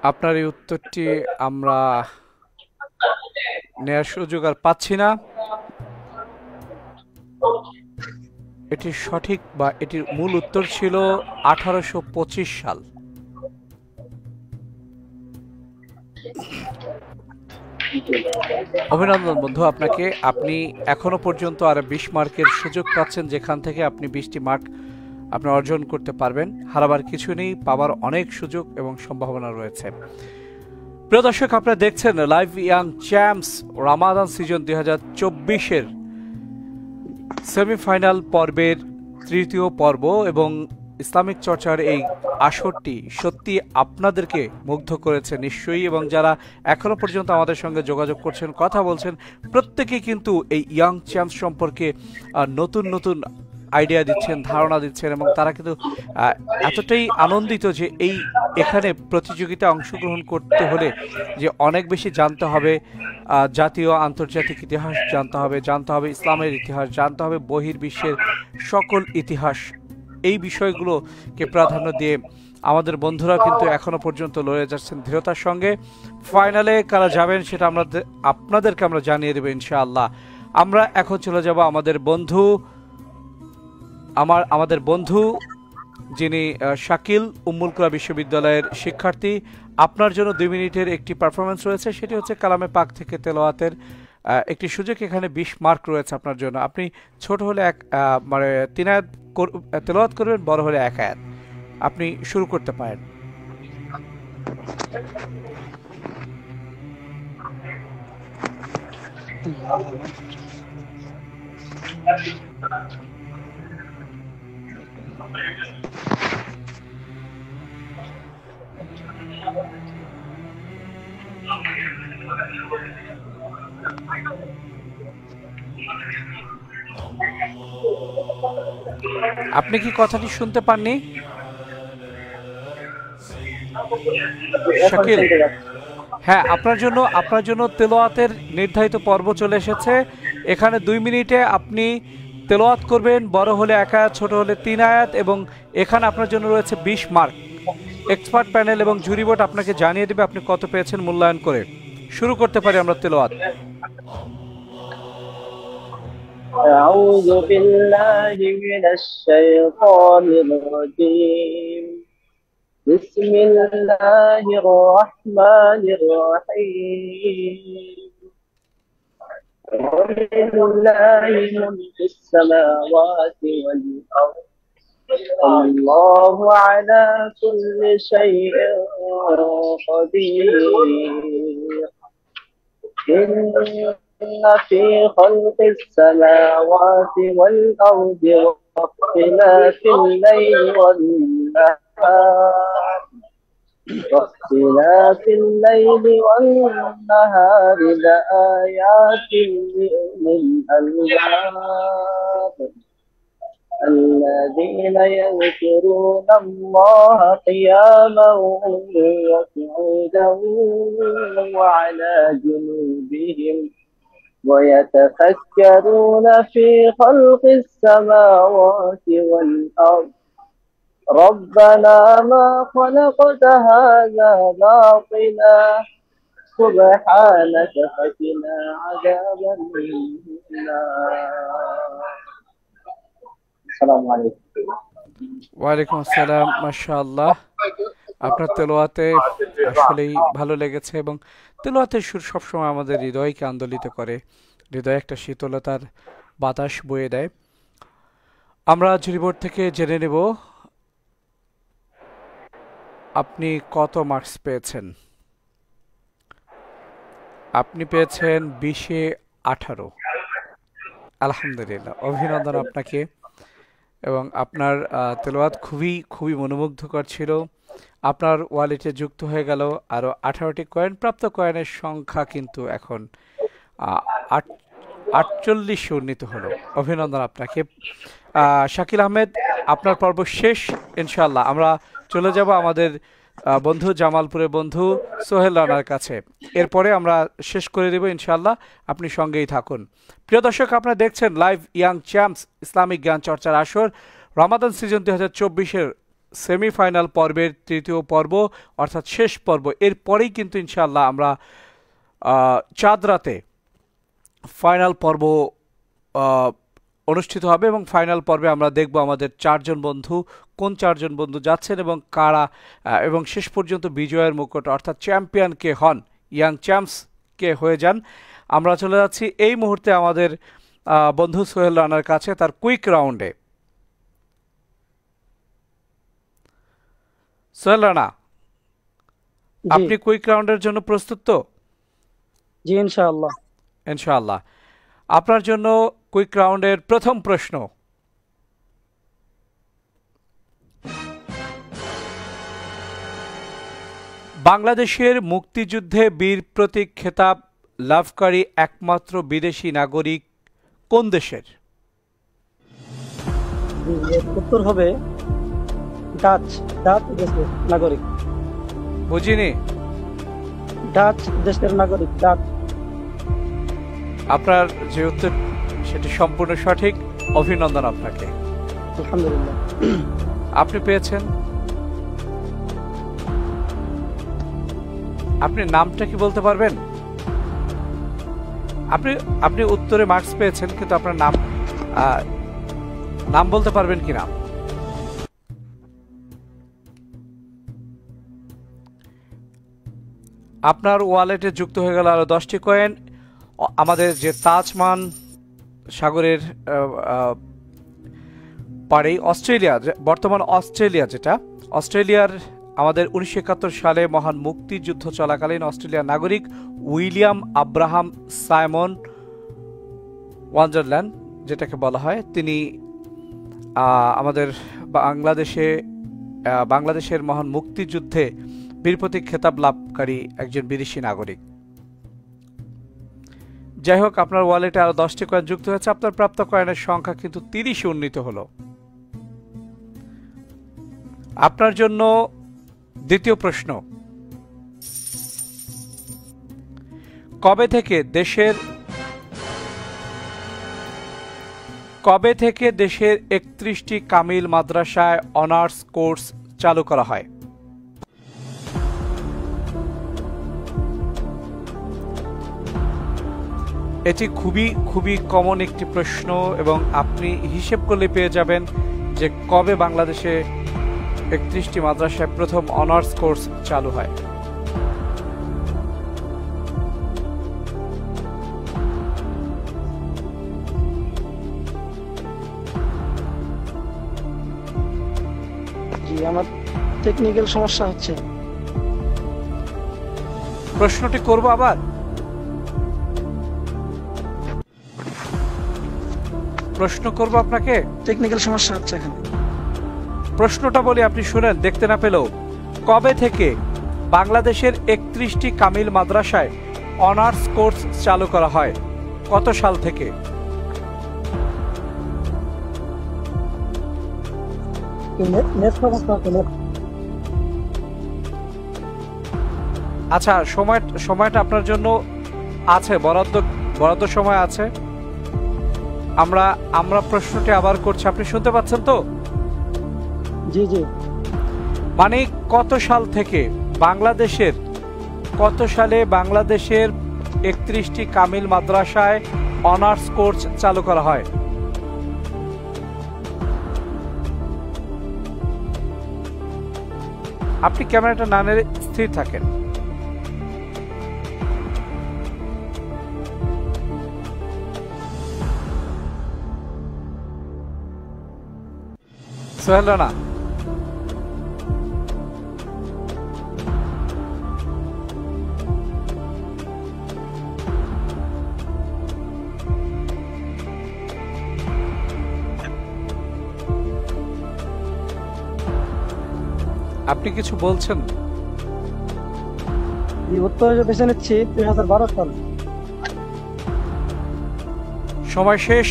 আপনার এই উত্তরটি আমরা নেয়ার সুযোগ আর পাচ্ছি না। এটির সঠিক বা এটির মূল উত্তর ছিল 1825 সাল। অভিনন্দন বন্ধু আপনাকে। আপনি এখনো পর্যন্ত আর 20 মার্কের সুযোগ পাচ্ছেন, যেখান থেকে আপনি 20টি মার্ক আপনি অর্জন করতে পারবেন। হারাবার কিছু নেই, পাওয়ার অনেক সুযোগ এবং সম্ভাবনা রয়েছে। প্রিয় দর্শক, আপনারা দেখছেন live Young Champs Ramadan season 2024-এর সেমিফাইনাল পর্বের তৃতীয় পর্ব, এবং ইসলামিক চর্চার এই আসরটি সত্যি আপনাদেরকে মুগ্ধ করেছে নিশ্চয়ই, এবং যারা এখনো পর্যন্ত আমাদের সঙ্গে যোগাযোগ করছেন, কথা বলছেন, প্রত্যেকেই কিন্তু এই ইয়াং চ্যাম্পস সম্পর্কে নতুন নতুন আইডিয়া দিচ্ছেন, ধারণা দিচ্ছেন, এবং তারা কিন্তু এতটাই আনন্দিত যে এখানে প্রতিযোগিতা অংশগ্রহণ করতে হলে যে অনেক বেশি জানতে হবে, জাতীয় আন্তর্জাতিক ইতিহাস জানতে হবে ইসলামের ইতিহাস জানতে হবে, বহির্বিশ্বের সকল ইতিহাস, এই বিষয়গুলোকে প্রাধান্য দিয়ে আমাদের বন্ধুরা কিন্তু এখনো পর্যন্ত লড়ে যাচ্ছেন দৃঢ়তার সঙ্গে। ফাইনালে কারা যাবেন সেটা আপনাদেরকে আমরা জানিয়ে দেব ইনশাআল্লাহ। আমরা এখন চলে যাব আমাদের বন্ধু যিনি শাকিল উম্মুল কুরা বিশ্ববিদ্যালয়ের শিক্ষার্থী। আপনার জন্য 2 মিনিটের একটি পারফরমেন্স রয়েছে, সেটি হচ্ছে কালামে পাক থেকে তেলাওয়াতের একটি সুযোগ। এখানে 20 মার্ক রয়েছে আপনার জন্য। আপনি ছোট হলে 3 আয়াত তেলাওয়াত করবেন, বড় হলে 1 আয়াত। আপনি শুরু করতে পারেন। আপনি কি কথাটি শুনতে পাননি শাকিল? হ্যাঁ, আপনার জন্য তেলাওয়াতের নির্ধারিত পর্ব চলে এসেছে। এখানে 2 মিনিটে আপনি তেলাওয়াত করবেন, বড় হলে 1 আয়াত, ছোট হলে 3 আয়াত, এবং এখানে আপনার জন্য রয়েছে 20 মার্ক। এক্সপার্ট প্যানেল এবং জুরি বোর্ড আপনাকে জানিয়ে দেবে আপনি কত পেয়েছেন মূল্যায়ন করে। শুরু করতে পারি আমরা তেলাওয়াত। أعوذ بالله من الشيطان الرجيم بسم الله الرحمن الرحيم ولله ملك السماوات والأرض الله على كل شيء قدير إن في خلق السماوات والأرض واختلاف الليل والنهار لآيات لأولي الألباب الذين يذكرون الله قياما وقعودا وعلى جنوبهم ويتفكرون في خلق السماوات والأرض ربنا ما خلقت هذا باطلا سبحانك فقنا عذاب النار السلام عليكم ওয়ালাইকুম আসসালাম। মাশাআল্লাহ, আপনার তেলাওয়াতে আসলেই ভালো লেগেছে, এবং তেলাওয়াতের সুর সবসময় আমাদের হৃদয়কে আন্দোলিত করে, হৃদয়ে একটা শীতলতার বাতাস বয়ে দেয়। আমরা জুরি বোর্ড থেকে জেনে নেব আপনি কত মার্কস পেয়েছেন। আপনি পেয়েছেন 20-এ 18। আলহামদুলিল্লাহ, অভিনন্দন আপনাকে। এবং আপনার তেলাওয়াত খুবই মনোমুগ্ধকর ছিল। আপনার ওয়ালেটে যুক্ত হয়ে গেল আরও 18টি কয়েন। প্রাপ্ত কয়েনের সংখ্যা কিন্তু এখন 48 উন্নীত হলো। অভিনন্দন আপনাকে শাকিল আহমেদ। আপনার পর্ব শেষ, ইনশাআল্লাহ আমরা চলে যাব আমাদের বন্ধু জামালপুরের বন্ধু সোহেল রানার কাছে। এরপরে আমরা শেষ করে দেব ইনশাআল্লাহ, আপনি সঙ্গেই থাকুন। প্রিয় দর্শক, আপনারা দেখছেন লাইভ ইয়াং চ্যাম্পস ইসলামিক জ্ঞান চর্চার আসর রমাদান সিজন 2024-এর সেমিফাইনাল পর্বের তৃতীয় পর্ব, অর্থাৎ শেষ পর্ব। এরপরেই কিন্তু ইনশাআল্লাহ আমরা চাঁদ রাতে ফাইনাল পর্ব আহ, অনুষ্ঠিত হবে এবং ফাইনাল পর্বে আমরা দেখব আমাদের কোন চারজন বন্ধু যাচ্ছেন এবং কারা এবং শেষ পর্যন্ত বিজয়ের মুকুট অর্থাৎ চ্যাম্পিয়ন কে হন, ইয়াং চ্যাম্পস কে হয়ে যান। আমরা চলে যাচ্ছি এই মুহূর্তে আমাদের বন্ধু সোহেল রানার কাছে তার কুইক রাউন্ডে। সোহেল রানা, জি আপনি কুইক রাউন্ডের জন্য প্রস্তুত তো? জি ইনশাআল্লাহ। ইনশাআল্লাহ। আপনার জন্য কুইক রাউন্ডের প্রথম প্রশ্ন, বাংলাদেশের মুক্তিযুদ্ধে বীর প্রতীক খেতাব লাভকারী একমাত্র বিদেশি নাগরিক কোন দেশের? জি, এর উত্তর হবে ডাচ। ডাচ দেশের নাগরিক। বুঝিনি। ডাচ দেশের নাগরিক। ডাচ। আপনার যে উত্তর সেটি সম্পূর্ণ সঠিক, অভিনন্দন আপনাকে। আলহামদুলিল্লাহ। আপনি পেয়েছেন, আপনি নামটা কি বলতে পারবেন? আপনি আপনি উত্তরে মার্কস পেয়েছেন কিন্তু আপনার নাম বলতে পারবেন কিনা? আপনার ওয়ালেটে যুক্ত হয়ে গেল আরো 10টি কয়েন। আমাদের যে তাজমান সাগরের পাড়ে অস্ট্রেলিয়া, বর্তমান অস্ট্রেলিয়া, যেটা অস্ট্রেলিয়ার আমাদের 1971 সালে মহান মুক্তিযুদ্ধ চলাকালীন অস্ট্রেলিয়ার নাগরিক উইলিয়াম আব্রাহাম সাইমন ওয়ান্ডারল্যান্ড যেটাকে বলা হয়, তিনি আমাদের বাংলাদেশের মহান মুক্তিযুদ্ধে বীর প্রতীক খেতাব লাভকারী একজন বিদেশি নাগরিক। যাই হোক, আপনার ওয়ালেটে আরো 10টি কয়েন যুক্ত হয়েছে। আপনার প্রাপ্ত কয়েনের সংখ্যা কিন্তু 30-এ উন্নীত হলো। আপনার জন্য দ্বিতীয় প্রশ্ন, কবে থেকে দেশের 31টি কামিল মাদ্রাসায় অনার্স কোর্স চালু করা হয়? এটি খুবই কমন একটি প্রশ্ন এবং আপনি হিসেব করলে পেয়ে যাবেন যে কবে বাংলাদেশে 31টি মাদ্রাসায় প্রথম অনার্স কোর্স চালু হয়। জি, আমার টেকনিক্যাল সমস্যা হচ্ছে। প্রশ্নটি করব আবার? প্রশ্ন করব আপনাকে? টেকনিক্যাল সমস্যা হচ্ছে এখানে। প্রশ্নটা বলি, আপনি শুনেন, দেখতে না পেলেও। কবে থেকে বাংলাদেশের 31টি কামিল মাদ্রাসায় অনার্স কোর্স চালু করা হয়? কত সাল থেকে? নেট সমস্যা হচ্ছে। আচ্ছা, সময়টা আপনার জন্য আছে, বরাদ্দ সময় আছে। আমরা প্রশ্নটি আবার করছি, আপনি শুনতে পাচ্ছেন তো? জি জি। মানে কত সাল থেকে কত সালে বাংলাদেশের 31টি কামিল মাদ্রাসায় অনার্স কোর্স চালু করা হয়? আপনি ক্যামেরাটা না নেড়ে স্থির থাকেন। সোহেল রানা, আপনি কিছু বলছেন? উত্তর বেছে নিচ্ছি 2012 সাল। সময় শেষ।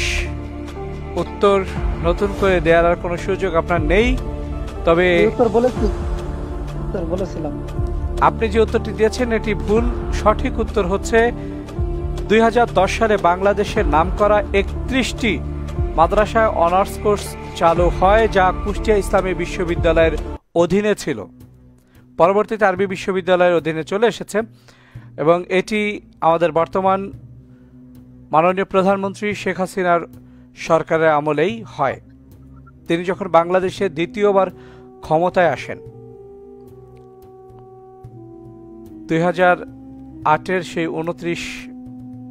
উত্তর নতুন করে দেওয়ার আর কোনো সুযোগ আপনার নেই। তবে উত্তর বলেছিলাম। আপনি যে উত্তরটি দিয়েছেন এটি ভুল। সঠিক উত্তর হচ্ছে 2010 সালে বাংলাদেশের নামকরা 31টি মাদ্রাসায় অনার্স কোর্স চালু হয়, যা কুষ্টিয়া ইসলামী বিশ্ববিদ্যালয়ের অধীনে ছিল। পরবর্তীতে আরবি বিশ্ববিদ্যালয়ের অধীনে চলে এসেছে এবং এটি আমাদের বর্তমান মাননীয় প্রধানমন্ত্রী শেখ হাসিনার সরকারের আমলেই হয়। তিনি যখন বাংলাদেশে দ্বিতীয়বার ক্ষমতায় আসেন 2008-এর সেই 29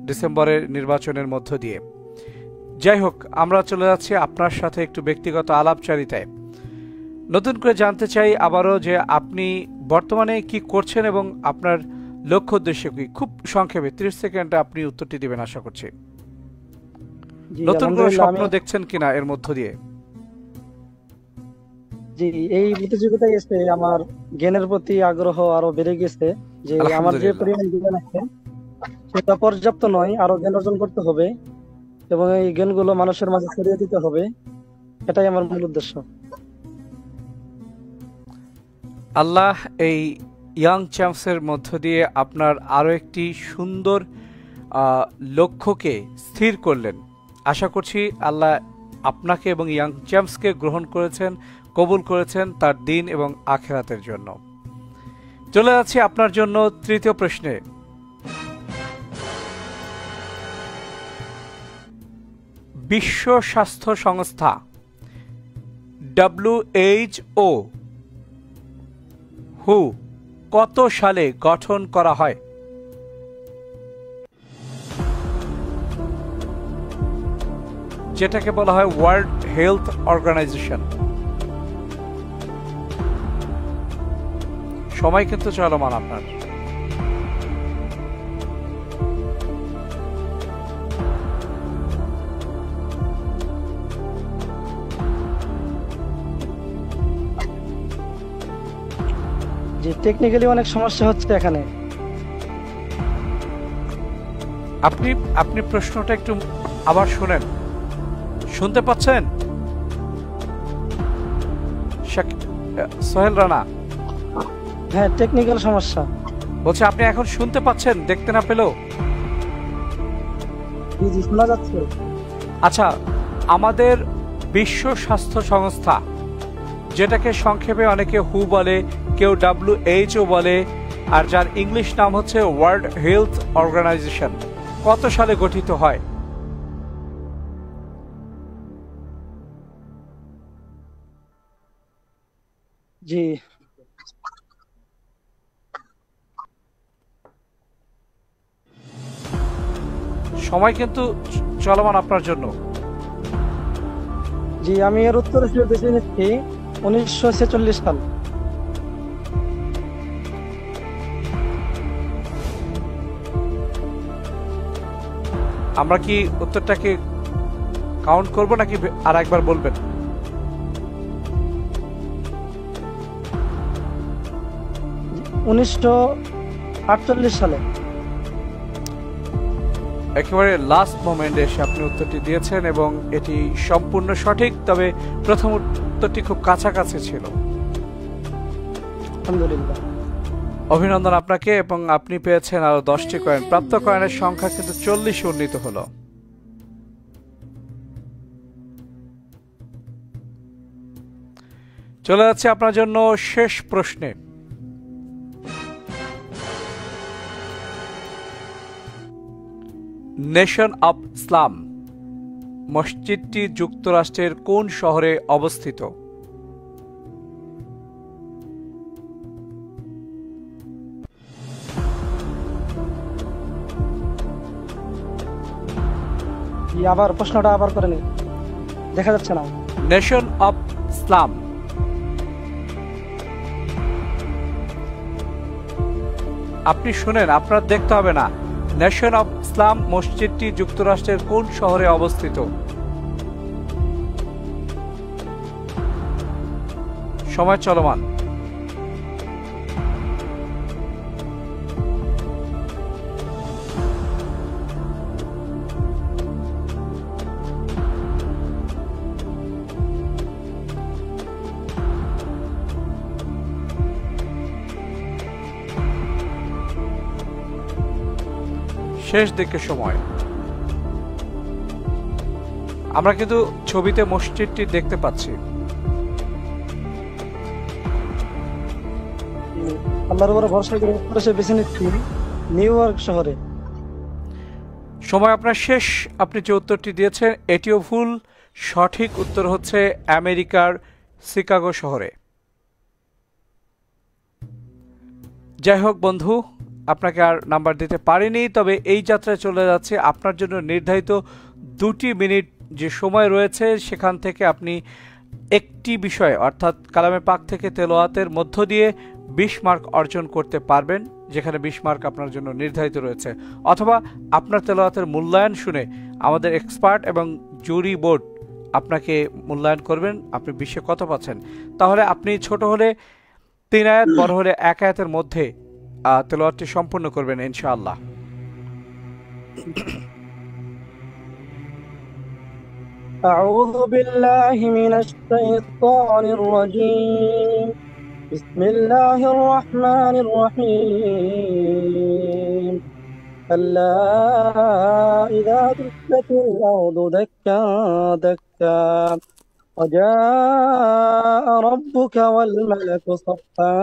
ডিসেম্বরের নির্বাচনের মধ্য দিয়ে। যাই হোক, আমরা চলে যাচ্ছি আপনার সাথে একটু ব্যক্তিগত আলাপচারিতায়। নতুন করে জানতে চাই আবারও যে আপনি বর্তমানে কি করছেন এবং আপনার লক্ষ্য উদ্দেশ্য কি। খুব সংক্ষেপে 30 সেকেন্ডে আপনি উত্তরটি দিবেন আশা করছি। নতুন কোনো স্বপ্ন দেখছেন কিনা এর মধ্য দিয়ে? জি, এই প্রতিযোগিতায় এসে আমার জ্ঞানের প্রতি আগ্রহ আরো বেড়ে গেছে। যে আমার যে পরিমাণ জ্ঞান আছে সেটা পর্যাপ্ত নয়, আরো জ্ঞান অর্জন করতে হবে এবং এই জ্ঞানগুলো মানুষের মাঝে ছড়িয়ে দিতে হবে। এটাই আমার মূল উদ্দেশ্য। আল্লাহ এই ইয়াং চ্যাম্পসের মধ্য দিয়ে আপনার আরো একটি সুন্দর লক্ষ্যকে স্থির করলেন। আশা করছি আল্লাহ আপনাকে এবং ইয়াং চ্যাম্পসকে গ্রহণ করেছেন, কবুল করেছেন তার দিন এবং আখিরাতের জন্য। চলে যাচ্ছি আপনার জন্য তৃতীয় প্রশ্নে। বিশ্ব স্বাস্থ্য সংস্থা WHO কত সালে গঠন করা হয়? যেটাকে বলা হয় ওয়ার্ল্ড হেলথ অর্গানাইজেশন। সময় কিন্তু চলমান আপনার। যে টেকনিক্যালি অনেক সমস্যা হচ্ছে এখানে। আপনি প্রশ্নটা একটু আবার শুনেন, শুনতে পাচ্ছেন? সোহেল রানা, হ্যাঁ, টেকনিক্যাল সমস্যা বলছে আপনি এখন শুনতে পাচ্ছেন, দেখতে না পেলেও? জি, শোনা যাচ্ছে। আচ্ছা, আমাদের বিশ্ব স্বাস্থ্য সংস্থা, যেটাকে সংক্ষেপে অনেকে হু বলে, কেউ WHO বলে, আর যার ইংলিশ নাম হচ্ছে ওয়ার্ল্ড হেলথ অর্গানাইজেশন, কত সালে গঠিত হয়? জি, সময় কিন্তু চলমান আপনার জন্য। জি, আমি এর উত্তর হিসেবে বেছে নিচ্ছি 1946 সাল। আমরা কি উত্তরটাকে কাউন্ট করব নাকি আর একবার বলবেন? 1948 সালে। একেবারে লাস্ট মোমেন্টে এসে আপনি উত্তরটি দিয়েছেন এবং এটি সম্পূর্ণ সঠিক, তবে প্রথম উত্তরটি খুব কাছাকাছি ছিল। আলহামদুলিল্লাহ, অভিনন্দন আপনাকে, এবং আপনি পেয়েছেন আরো 10টি কয়েন। প্রাপ্ত কয়েনের সংখ্যা কিন্তু 40 উন্নীত হলো। চলে যাচ্ছে আপনার জন্য শেষ প্রশ্নে। নেশন অব ইসলাম মসজিদটি যুক্তরাষ্ট্রের কোন শহরে অবস্থিত? আবার প্রশ্নটা আবার করে নিন, দেখা যাচ্ছে না। নেশন অব ইসলাম আপনি শুনেন, আপনার দেখতে হবে না। নেশন অব ইসলাম মসজিদটি যুক্তরাষ্ট্রের কোন শহরে অবস্থিত? সময় চলমান। শেষ দিকে সময়। আমরা কিন্তু ছবিতে মসজিদটি দেখতে পাচ্ছি। আল্লাহর উপরে ভরসা করে বেছে নিচ্ছি নিউ ইয়র্ক শহরে। সময় আপনার শেষ। আপনি যে উত্তরটি দিয়েছেন এটিও ভুল। সঠিক উত্তর হচ্ছে আমেরিকার শিকাগো শহরে। যাই হোক বন্ধু, আপনাকে আর নাম্বার দিতে পারিনি, তবে এই যাত্রায় চলে যাচ্ছে আপনার জন্য নির্ধারিত 2 মিনিট যে সময় রয়েছে, সেখান থেকে আপনি একটি বিষয় অর্থাৎ কালামে পাক থেকে তেলাওয়াতের মধ্য দিয়ে 20 মার্ক অর্জন করতে পারবেন, যেখানে 20 মার্ক আপনার জন্য নির্ধারিত রয়েছে। অথবা আপনার তেলাওয়াতের মূল্যায়ন শুনে আমাদের এক্সপার্ট এবং জুরি বোর্ড আপনাকে মূল্যায়ন করবেন আপনি 20-এ কত পাচ্ছেন। তাহলে আপনি ছোট হলে 3 আয়াত, বড় হলে 1 আয়াতের মধ্যে তেলাওয়াতটি সম্পূর্ণ করবেন ইনশাআল্লাহ। أعوذ بالله من الشيطان الرجيم. بسم الله الرحمن الرحيم. كلا إذا دكت الأرض دكا دكا وجاء ربك والملك صفا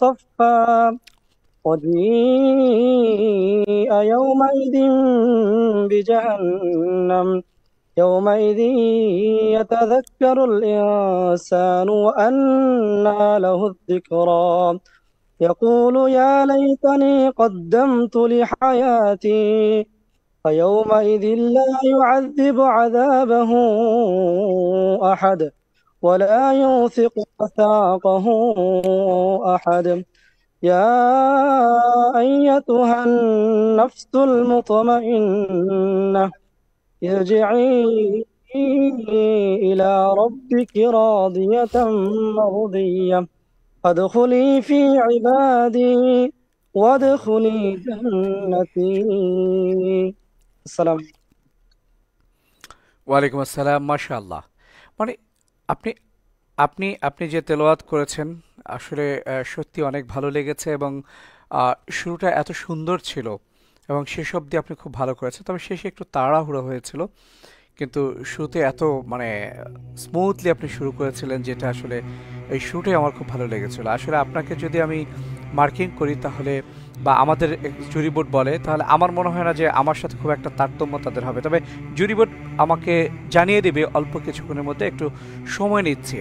صفا وجيء يومئذ بجهنم يومئذ يتذكر الإنسان وأنى له الذكرى يقول يا ليتني قدمت لحياتي فيومئذ لا يعذب عذابه أحد ولا يوثق وثاقه أحد يا أيتها النفس المطمئنة ارجعي إلى ربك راضية مرضية فادخلي في عبادي وادخلي جنتي. السلام. ওয়ালাইকুম আসসালাম। মাশাআল্লাহ। মানে আপনি আপনি আপনি যে তেলাওয়াত করেছেন আসলে সত্যি অনেক ভালো লেগেছে, এবং শুরুটা এত সুন্দর ছিল এবং শেষ অবধি আপনি খুব ভালো করেছেন। তবে শেষে একটু তাড়াহুড়ো হয়েছিল, কিন্তু শুরুতে এত মানে স্মুথলি আপনি শুরু করেছিলেন, যেটা আসলে এই শুরুটাই আমার খুব ভালো লেগেছিল। আসলে আপনাকে যদি আমি মার্কিং করি তাহলে, বা আমাদের জুরি বোর্ড বলে, তাহলে আমার মনে হয় না যে আমার সাথে খুব একটা তারতম্য তাদের হবে। তবে জুরি বোর্ড আমাকে জানিয়ে দেবে অল্প কিছুক্ষণের মধ্যে, একটু সময় নিচ্ছে।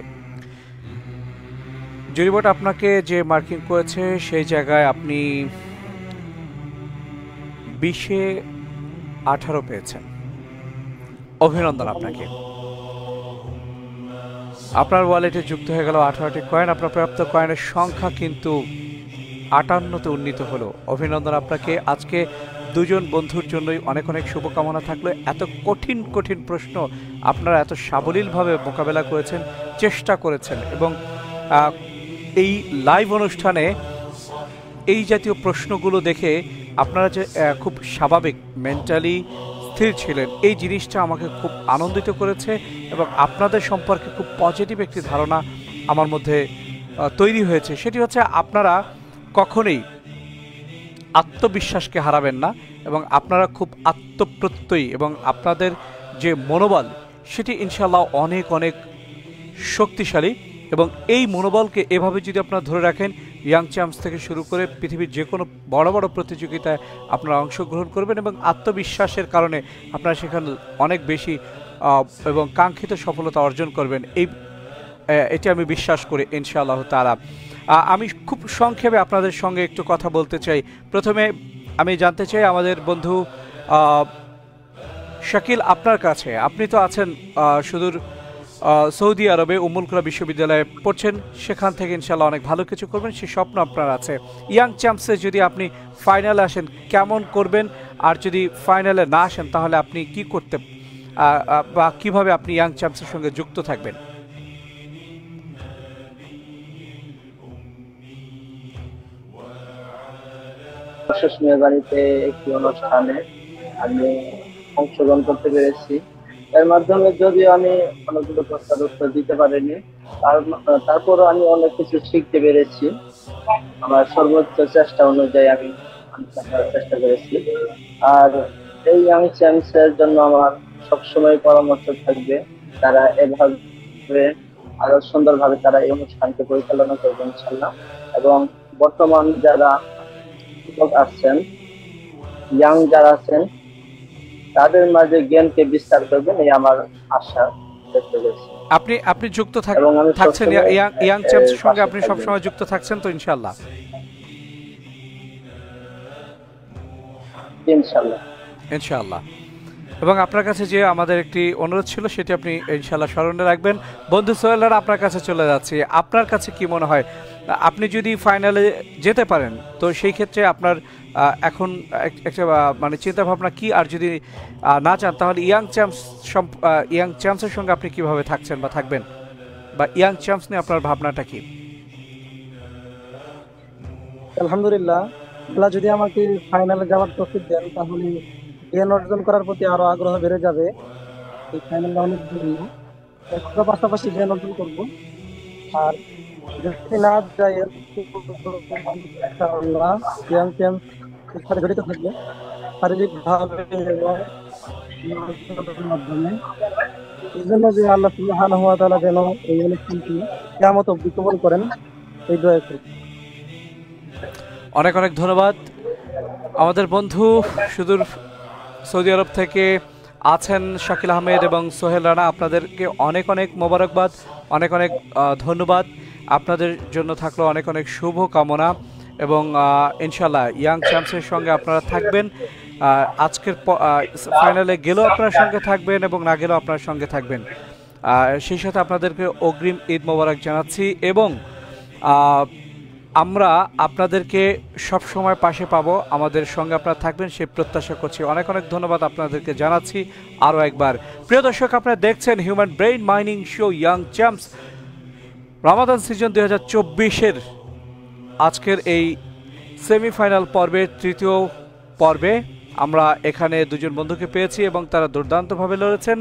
জুরি বোর্ড আপনাকে যে মার্কিং করেছে সেই জায়গায় আপনি 20-এ 18 পেয়েছেন। অভিনন্দন আপনাকে। আপনার ওয়ালেটে যুক্ত হয়ে গেল 18টি কয়েন। আপনার প্রাপ্ত কয়েনের সংখ্যা কিন্তু 58-তে উন্নীত হলো। অভিনন্দন আপনাকে। আজকে দুজন বন্ধুর জন্যই অনেক অনেক শুভকামনা থাকলো। এত কঠিন কঠিন প্রশ্ন আপনারা এত সাবলীলভাবে মোকাবেলা করেছেন, চেষ্টা করেছেন, এবং এই লাইভ অনুষ্ঠানে এই জাতীয় প্রশ্নগুলো দেখে আপনারা যে খুব স্বাভাবিক মেন্টালি স্থির ছিলেন, এই জিনিসটা আমাকে খুব আনন্দিত করেছে, এবং আপনাদের সম্পর্কে খুব পজিটিভ একটি ধারণা আমার মধ্যে তৈরি হয়েছে। সেটি হচ্ছে আপনারা কখনোই আত্মবিশ্বাসকে হারাবেন না, এবং আপনারা খুব আত্মপ্রত্যয়ী, এবং আপনাদের যে মনোবল সেটি ইনশাল্লাহ অনেক অনেক শক্তিশালী। এবং এই মনোবলকে এভাবে যদি আপনারা ধরে রাখেন, ইয়াং চ্যাম্পস থেকে শুরু করে পৃথিবীর যে কোনো বড় বড় প্রতিযোগিতায় আপনারা অংশগ্রহণ করবেন, এবং আত্মবিশ্বাসের কারণে আপনারা সেখানে অনেক বেশি এবং কাঙ্ক্ষিত সফলতা অর্জন করবেন। এটি আমি বিশ্বাস করি ইনশাআল্লাহ তাআলা। আমি খুব সংক্ষেপে আপনাদের সঙ্গে একটু কথা বলতে চাই। প্রথমে আমি জানতে চাই আমাদের বন্ধু শাকিল, আপনার কাছে, আপনি তো আছেন সুদূর সৌদি আরবে, উম্মুল কুরা বিশ্ববিদ্যালয়ে পড়ছেন, সেখান থেকে ইনশাআল্লাহ অনেক ভালো কিছু করবেন, সেই স্বপ্ন আপনার আছে। ইয়াং চ্যাম্পসে যদি আপনি ফাইনালে আসেন কেমন করবেন, আর যদি ফাইনালে না আসেন তাহলে আপনি কি করতে বা কিভাবে আপনি ইয়াং চ্যাম্পসের সঙ্গে যুক্ত থাকবেন? শেষ মেজবানিতে একটি অনুষ্ঠানে আমি অংশগ্রহণ করতে পেরেছি। এর মাধ্যমে যদিও আমি অনেকগুলো প্রশ্নের উত্তর দিতে পারিনি, তারপরও আমি অনেক কিছু শিখতে পেরেছি। আমার সর্বোচ্চ চেষ্টা অনুযায়ী আমি চেষ্টা করেছি। আর এই ইয়াং চ্যাম্পসের জন্য আমার সবসময় পরামর্শ থাকবে, তারা এভাবে আরো সুন্দরভাবে তারা এই অনুষ্ঠানকে পরিচালনা করবে ইনশাল্লাহ। এবং বর্তমান যারা আছেন, ইয়াং যারা আছেন, তাদের মাঝে জ্ঞানকে বিস্তার করবেন, এই আমার আশা ব্যক্ত করছি। আপনি আপনি যুক্ত এবং আমি থাকছেন সবসময় ইয়াং চ্যাম্পসের সঙ্গে, পাশে আপনি থাকবেন। সবসময় যুক্ত থাকছেন তো ইনশাল্লাহ? ইনশাল্লাহ। ইনশাআল্লাহ। এবং আপনার কাছে যে আমাদের একটি অনুরোধ ছিল সেটি আপনি ইনশাআল্লাহ স্মরণে রাখবেন। বন্ধু সোহেল রানা, আপনার কাছে চলে যাচ্ছি। আপনার কাছে কি মনে হয়, আপনি যদি ফাইনালে যেতে পারেন তো সেই ক্ষেত্রে আপনার এখন একটা মানে চিন্তা ভাবনা কি, আর যদি না চান তাহলে ইয়াং চ্যাম্পসের সঙ্গে আপনি কিভাবে থাকছেন বা থাকবেন, বা ইয়াং চ্যাম্পস নিয়ে আপনার ভাবনাটা কি? আলহামদুলিল্লাহ, আল্লাহ যদি আমাকে ফাইনালে যাওয়ার তৌফিক দেন তাহলে জ্ঞান অর্জন করার প্রতি আরো আগ্রহ বেড়ে যাবে এই ফাইনাল রাউন্ডের জন্য। এখনো পাশাপাশি জ্ঞান অর্জন করবো। আর যদি না যাই ইনশাআল্লাহ ইয়াং চ্যাম্প সাথে জড়িত থাকবে শারীরিক ভাবে এবং মানসিকতার মাধ্যমে। এই জন্য যে আল্লাহ সুবহানাহু ওয়া তাআলা যেন এই অনুষ্ঠানটি কিয়ামত অবধি কবুল করেন, এই দোয়া করি। অনেক অনেক ধন্যবাদ। আমাদের বন্ধু সুদূর সৌদি আরব থেকে আছেন শাকিল আহমেদ এবং সোহেল রানা, আপনাদেরকে অনেক অনেক মোবারকবাদ, অনেক অনেক ধন্যবাদ। আপনাদের জন্য থাকলো অনেক অনেক শুভ কামনা, এবং ইনশাল্লাহ ইয়াং চ্যাম্পসের সঙ্গে আপনারা থাকবেন। আজকের ফাইনালে গেলেও আপনার সঙ্গে থাকবেন এবং না গেলেও আপনার সঙ্গে থাকবেন। সেই সাথে আপনাদেরকে অগ্রিম ঈদ মোবারক জানাচ্ছি, এবং আমরা আপনাদেরকে সব সময় পাশে পাবো, আমাদের সঙ্গে আপনারা থাকবেন সেই প্রত্যাশা করছি। অনেক অনেক ধন্যবাদ আপনাদেরকে জানাচ্ছি আরও একবার। প্রিয় দর্শক, আপনারা দেখছেন human brain mining show Young Champs Ramadan season 2024-এর আজকের এই সেমিফাইনাল পর্বের তৃতীয় পর্বে আমরা এখানে দুজন বন্ধুকে পেয়েছি এবং তারা দুর্দান্তভাবে লড়েছেন,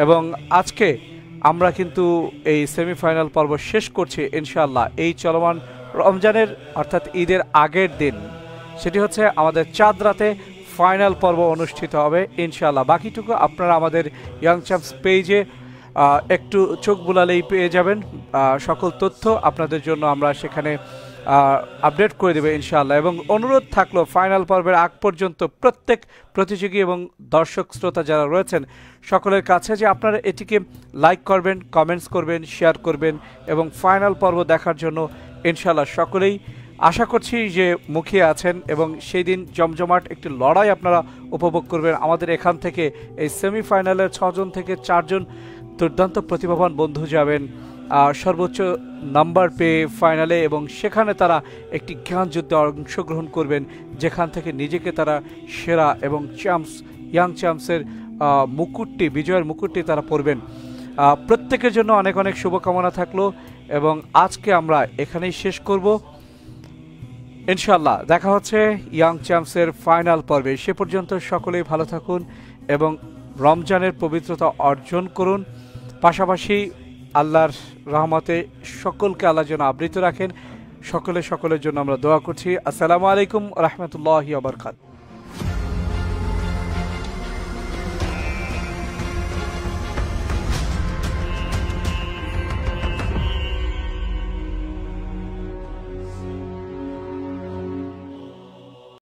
এবং আজকে আমরা কিন্তু এই সেমিফাইনাল পর্ব শেষ করছি ইনশাআল্লাহ এই চলমান রমজানের অর্থাৎ ঈদের আগের দিন। সেটি হচ্ছে আমাদের চাঁদ রাতে ফাইনাল পর্ব অনুষ্ঠিত হবে ইনশাআল্লাহ। বাকিটুকু আপনারা আমাদের ইয়াং চ্যাম্পস পেজে একটু চোখ বুলালেই পেয়ে যাবেন। সকল তথ্য আপনাদের জন্য আমরা সেখানে আপডেট করে দেবে ইনশাআল্লাহ। এবং অনুরোধ থাকলো ফাইনাল পর্বের আগ পর্যন্ত প্রত্যেক প্রতিযোগী এবং দর্শক শ্রোতা যারা রয়েছেন সকলের কাছে যে আপনারা এটিকে লাইক করবেন, কমেন্টস করবেন, শেয়ার করবেন, এবং ফাইনাল পর্ব দেখার জন্য ইনশাআল্লাহ সকলেই আশা করছি যে মুখিয়ে আছেন, এবং সেই দিন জমজমাট একটি লড়াই আপনারা উপভোগ করবেন। আমাদের এখান থেকে এই সেমিফাইনালের 6 জন থেকে 4 জন দুর্দান্ত প্রতিভাবান বন্ধু যাবেন সর্বোচ্চ নাম্বার পেয়ে ফাইনালে, এবং সেখানে তারা একটি জ্ঞান যুদ্ধে অংশগ্রহণ করবেন যেখান থেকে নিজেকে তারা সেরা এবং ইয়াং চ্যাম্পসের বিজয়ের মুকুটটি তারা পরবেন। প্রত্যেকের জন্য অনেক অনেক শুভকামনা থাকলো, এবং আজকে আমরা এখানেই শেষ করব ইনশাআল্লাহ। দেখা হচ্ছে ইয়াং চ্যাম্পসের ফাইনাল পর্বে। সে পর্যন্ত সকলেই ভালো থাকুন এবং রমজানের পবিত্রতা অর্জন করুন। পাশাপাশি আল্লাহর রহমতে সকলকে আল্লাহ যেন আবৃত রাখেন। সকলের জন্য আমরা দোয়া করছি। আসসালামু আলাইকুম রহমতুল্লাহি ওয়া বারাকাতুহু।